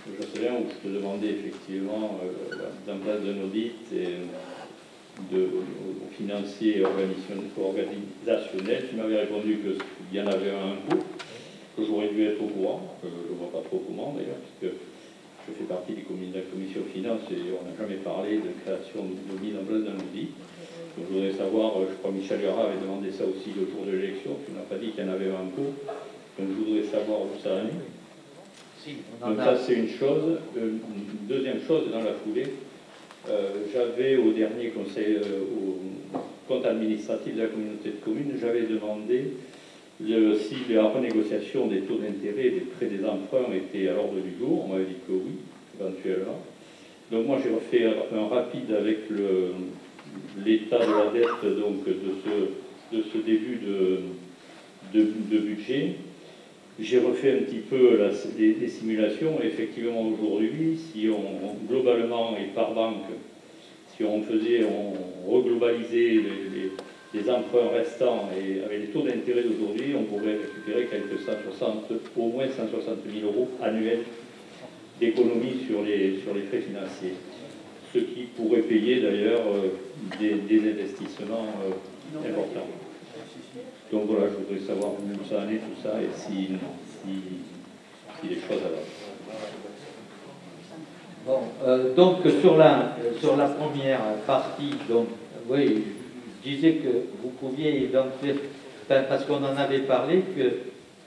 Je sais bien où je te demandais effectivement la mise en place d'un audit et financier et organisationnel. Tu m'avais répondu qu'il y en avait un coût, que j'aurais dû être au courant, que je ne vois pas trop comment d'ailleurs, puisque je fais partie de la commission finance et on n'a jamais parlé de création de mise en place d'un audit. Donc, je voudrais savoir, je crois que Michel Gara avait demandé ça aussi le jour de l'élection, tu n'as pas dit qu'il y en avait un coût, donc je voudrais savoir où ça en est. Donc ça c'est une chose. Une deuxième chose, dans la foulée, j'avais au dernier conseil, au compte administratif de la communauté de communes, j'avais demandé si la renégociation des taux d'intérêt et des prêts des emprunts était à l'ordre du jour. On m'avait dit que oui, éventuellement. Donc moi j'ai refait un rapide avec l'état de la dette donc, de ce début de budget. J'ai refait un petit peu les simulations. Effectivement, aujourd'hui, si globalement et par banque, si on reglobalisait les emprunts restants et avec les taux d'intérêt d'aujourd'hui, on pourrait récupérer au moins 160 000 € annuels d'économie sur les frais financiers. Ce qui pourrait payer d'ailleurs des investissements importants. Donc voilà, je voudrais savoir où ça en est, tout ça, et si les choses avancent. Bon, donc sur la première partie, donc, oui, je disais que vous pouviez identifier, parce qu'on en avait parlé, que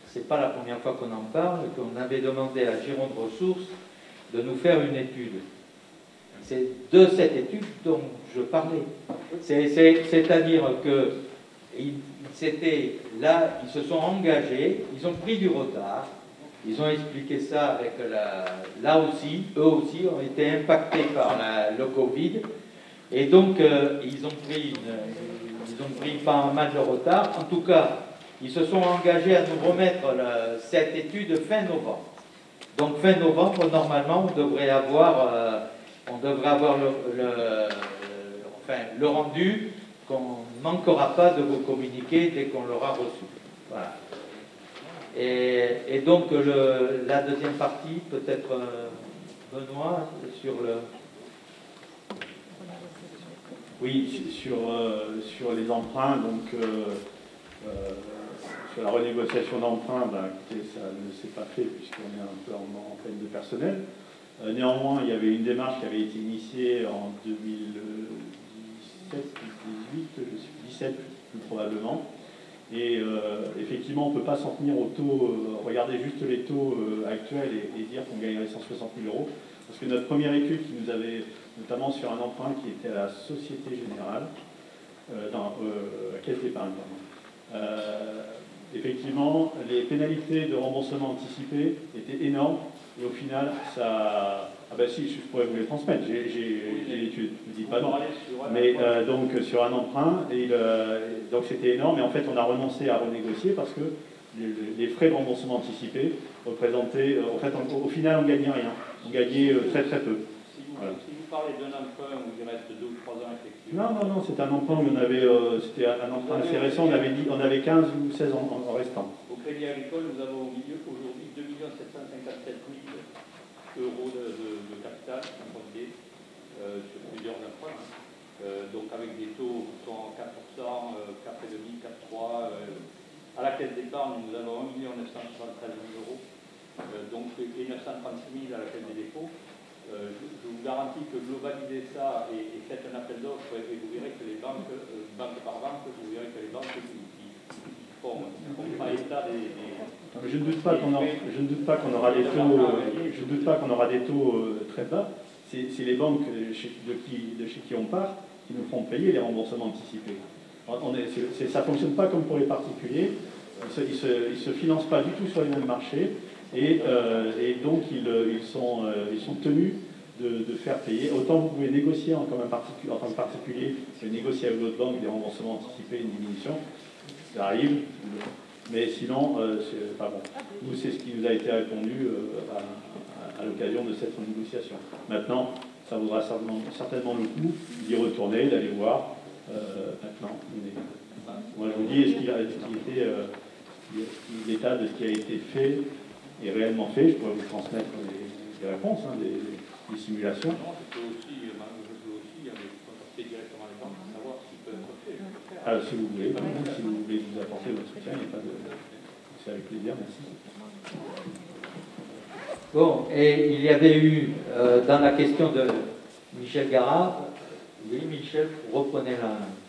c'est pas la première fois qu'on en parle, qu'on avait demandé à Gironde Ressources de nous faire une étude. C'est de cette étude dont je parlais. C'est-à-dire que c'était là, ils se sont engagés, ils ont pris du retard, ils ont expliqué ça avec là aussi, eux aussi ont été impactés par le Covid, et donc ils ont pris pas mal de retard. En tout cas, ils se sont engagés à nous remettre cette étude fin novembre. Donc fin novembre, normalement, on devrait avoir le rendu qu'on ne manquera pas de vous communiquer dès qu'on l'aura reçu. Voilà. Et donc la deuxième partie, peut-être Benoît, sur le... Oui, sur les emprunts, donc sur la renégociation d'emprunts, écoutez, ça ne s'est pas fait puisqu'on est un peu en peine de personnel. Néanmoins, il y avait une démarche qui avait été initiée en 2017, 2017 plus probablement. Et effectivement, on ne peut pas s'en tenir au taux, regarder juste les taux actuels et dire qu'on gagnerait 160 000 €. Parce que notre première étude qui nous avait, notamment sur un emprunt qui était à la Société Générale, Caisse d'épargne, effectivement, les pénalités de remboursement anticipé étaient énormes. Et au final, ça... Ah ben si, je pourrais vous les transmettre, j'ai l'étude, ne me dites pas non. Mais donc sur un emprunt, donc c'était énorme, et en fait on a renoncé à renégocier parce que les frais de remboursement anticipé représentaient... En fait, au final, on ne gagnait rien. ont gagné très très peu. Voilà. Si vous parlez d'un emprunt où il reste 2 ou 3 ans, effectivement. Non, c'est un emprunt où c'était un emprunt assez récent, on avait 15 ou 16 ans en restant. Au Crédit Agricole, nous avons aujourd'hui 2 757 000 euros de capital emprunté sur plusieurs emprunts. Donc avec des taux qui sont 4%, 4,5%, 4,3%. À la caisse d'épargne, nous avons 1 973 000 euros. Donc et 936 000 à la caisse des dépôts. Je vous garantis que globaliser ça et faites un appel d'offres et vous verrez que les banques, banque par banque, vous verrez que les banques qui font pas état des... Je ne doute pas qu'on aura des taux, très bas. C'est les banques de chez qui on part qui nous feront payer les remboursements anticipés. Ça ne fonctionne pas comme pour les particuliers. Ils se financent pas du tout sur les mêmes marchés. Et donc, ils sont tenus de faire payer. Autant vous pouvez négocier en tant que particulier, négocier avec votre banque des remboursements anticipés, une diminution, ça arrive. Mais sinon, c'est pas bon. Nous, c'est ce qui nous a été répondu à l'occasion de cette négociation. Maintenant, ça vaudra certainement le coup d'y retourner, d'aller voir. Maintenant, moi, je vous dis, l'état de ce qui a été fait est réellement fait. Je pourrais vous transmettre des réponses, des simulations. Je peux aussi contacter directement les banques pour savoir ce qui peut être fait. Alors, si vous voulez nous apporter votre soutien, il n'y a pas de... C'est avec plaisir, merci. Bon, et il y avait eu, dans la question de Michel Garat, oui, Michel, vous reprenez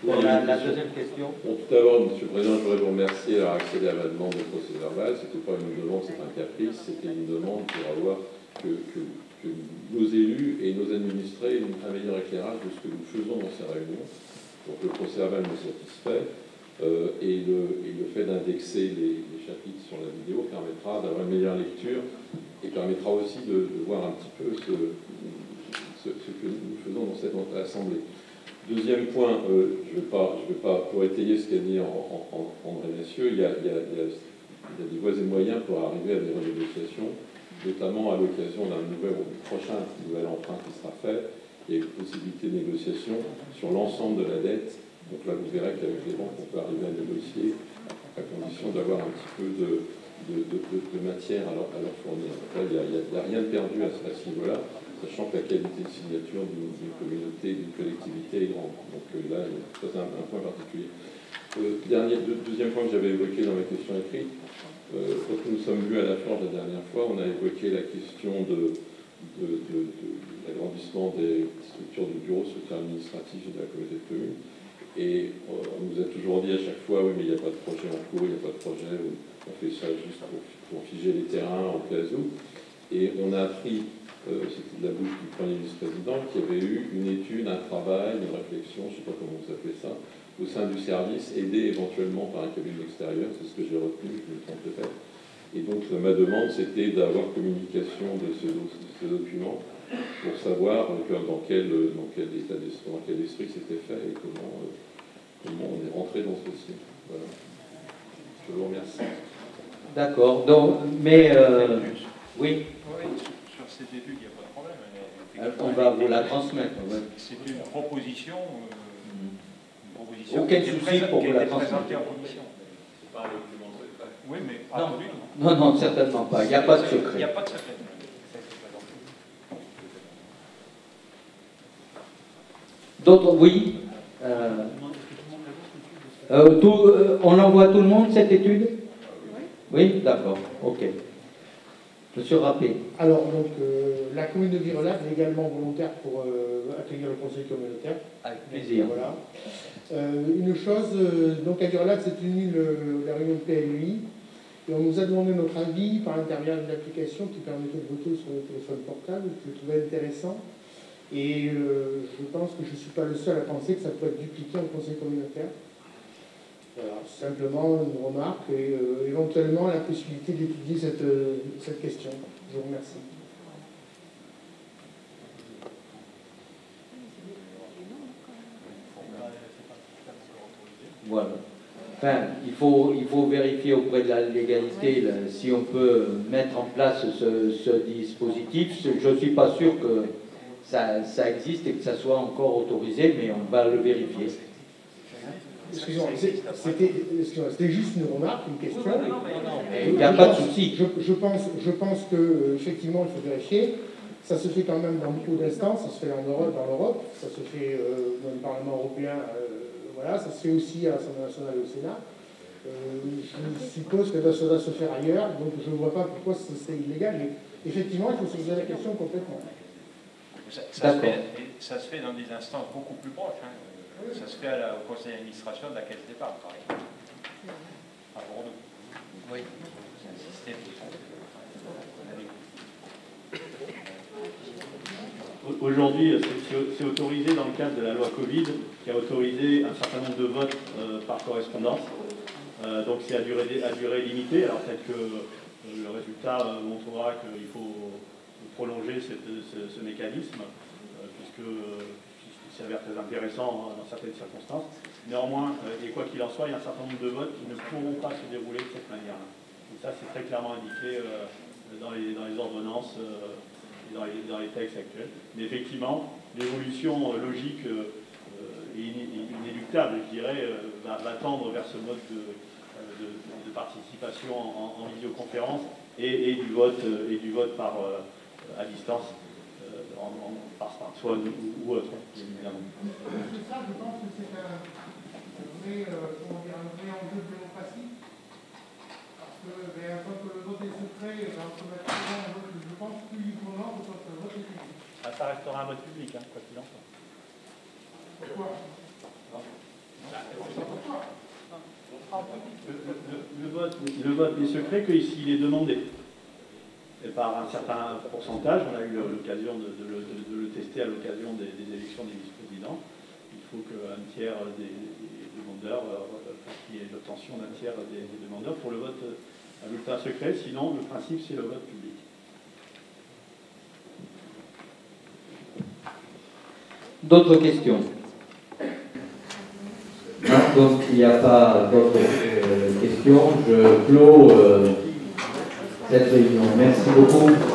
la deuxième question. Bon, tout d'abord, M. le Président, je voudrais vous remercier d'avoir accédé à ma demande de procès verbal. Ce n'était pas une demande, c'est un caprice, c'était une demande pour avoir que nos élus et nos administrés aient un meilleur éclairage de ce que nous faisons dans ces réunions. Donc le procès verbal me satisfait et le fait d'indexer les chapitres sur la vidéo permettra d'avoir une meilleure lecture et permettra aussi de voir un petit peu ce que nous faisons dans cette assemblée. Deuxième point, je vais pas, pour étayer ce qu'a dit André Messieux, il y a des voies et moyens pour arriver à des renégociations, notamment à l'occasion d'un prochain nouvel emprunt qui sera fait. Il y a une possibilité de négociation sur l'ensemble de la dette. Donc là, vous verrez qu'avec les banques, on peut arriver à négocier à condition d'avoir un petit peu de matière à leur fournir. Donc là, il n'y a rien de perdu à ce niveau-là, sachant que la qualité de signature d'une communauté, d'une collectivité est grande. Donc là, c'est un point particulier. Deuxième point que j'avais évoqué dans ma question écrite, quand nous nous sommes vus à la Forge la dernière fois, on a évoqué la question de l'agrandissement des structures du bureau, structure administrative de la communauté de communes. Et on nous a toujours dit à chaque fois, oui, mais il n'y a pas de projet en cours, il n'y a pas de projet, on fait ça juste pour figer les terrains en cas où. Et on a appris, c'était de la bouche du premier vice-président, qu'il y avait eu une étude, un travail, une réflexion, je ne sais pas comment vous appelez ça, au sein du service, aidé éventuellement par un cabinet extérieur, c'est ce que j'ai retenu, je me trompe peut-être. Et donc ma demande, c'était d'avoir communication de ce document pour savoir dans quel état d'esprit, dans quel esprit c'était fait et comment on est rentré dans ce dossier. Voilà. Je vous remercie. D'accord. Donc, mais oui. Sur cette étude, il n'y a pas de problème. On va vous la transmettre. C'est une proposition. Aucun souci pour vous la transmettre. C'est pas un document secret. Oui, mais non, certainement pas. Il n'y a pas de secret. Il n'y a pas de secret. D'autres, oui. On envoie à tout le monde cette étude? Oui, d'accord, ok. Monsieur Rappé. Alors, donc, la commune de Virolade est également volontaire pour accueillir le conseil communautaire. Avec plaisir. Voilà. Une chose, donc à Virolade s'est tenue la réunion de PLUI, et on nous a demandé notre avis par l'intermédiaire d'une application qui permettait de voter sur le téléphone portable, que je trouvais intéressant. Et je pense que je ne suis pas le seul à penser que ça peut être dupliqué en conseil communautaire. Voilà, simplement une remarque et éventuellement la possibilité d'étudier cette question. Je vous remercie. Voilà. Enfin, il faut vérifier auprès de la légalité là, si on peut mettre en place ce dispositif. Je ne suis pas sûr que ça existe et que ça soit encore autorisé, mais on va le vérifier. Excusez-moi, c'était juste une remarque, une question. Il n'y a pas de souci. Je pense qu'effectivement, il faut vérifier. Ça se fait quand même dans beaucoup d'instances, ça se fait en Europe, dans l'Europe, ça se fait dans le Parlement européen, voilà, ça se fait aussi à l'Assemblée nationale et au Sénat. Je suppose que ça doit se faire ailleurs, donc je ne vois pas pourquoi c'est illégal, mais effectivement, il faut se poser la question complètement. Ça se fait dans des instances beaucoup plus proches. Hein. Ça se fait au conseil d'administration de la Caisse d'épargne, par exemple. À Bordeaux. Oui. C'est un système qui Aujourd'hui, c'est autorisé dans le cadre de la loi Covid, qui a autorisé un certain nombre de votes par correspondance. Donc c'est à durée limitée. Alors peut-être que le résultat montrera qu'il faut prolonger ce mécanisme, puisque il s'avère très intéressant dans certaines circonstances. Néanmoins, et quoi qu'il en soit, il y a un certain nombre de votes qui ne pourront pas se dérouler de cette manière-là. Et ça, c'est très clairement indiqué dans les ordonnances et dans les textes actuels. Mais effectivement, l'évolution logique et inéluctable, je dirais, va tendre vers ce mode de participation en visioconférence et du vote à distance. Par smartphone ou autre, évidemment. Ça, je pense que c'est un vrai enjeu de démocratie. Parce que quand le vote est secret, automatiquement, je pense plus librement que quand le vote est public. Ça restera un vote public, hein, quoi qu'il en soit. Pourquoi? Le vote n'est secret que s'il est demandé. Et par un certain pourcentage, on a eu l'occasion de le tester à l'occasion des élections des vice-présidents. Il faut qu'un tiers des demandeurs, qu'il y ait l'obtention d'un tiers des demandeurs pour le vote à bulletin secret, sinon le principe c'est le vote public. D'autres questions? Non, donc il n'y a pas d'autres questions. Je clôt cette réunion. Merci beaucoup.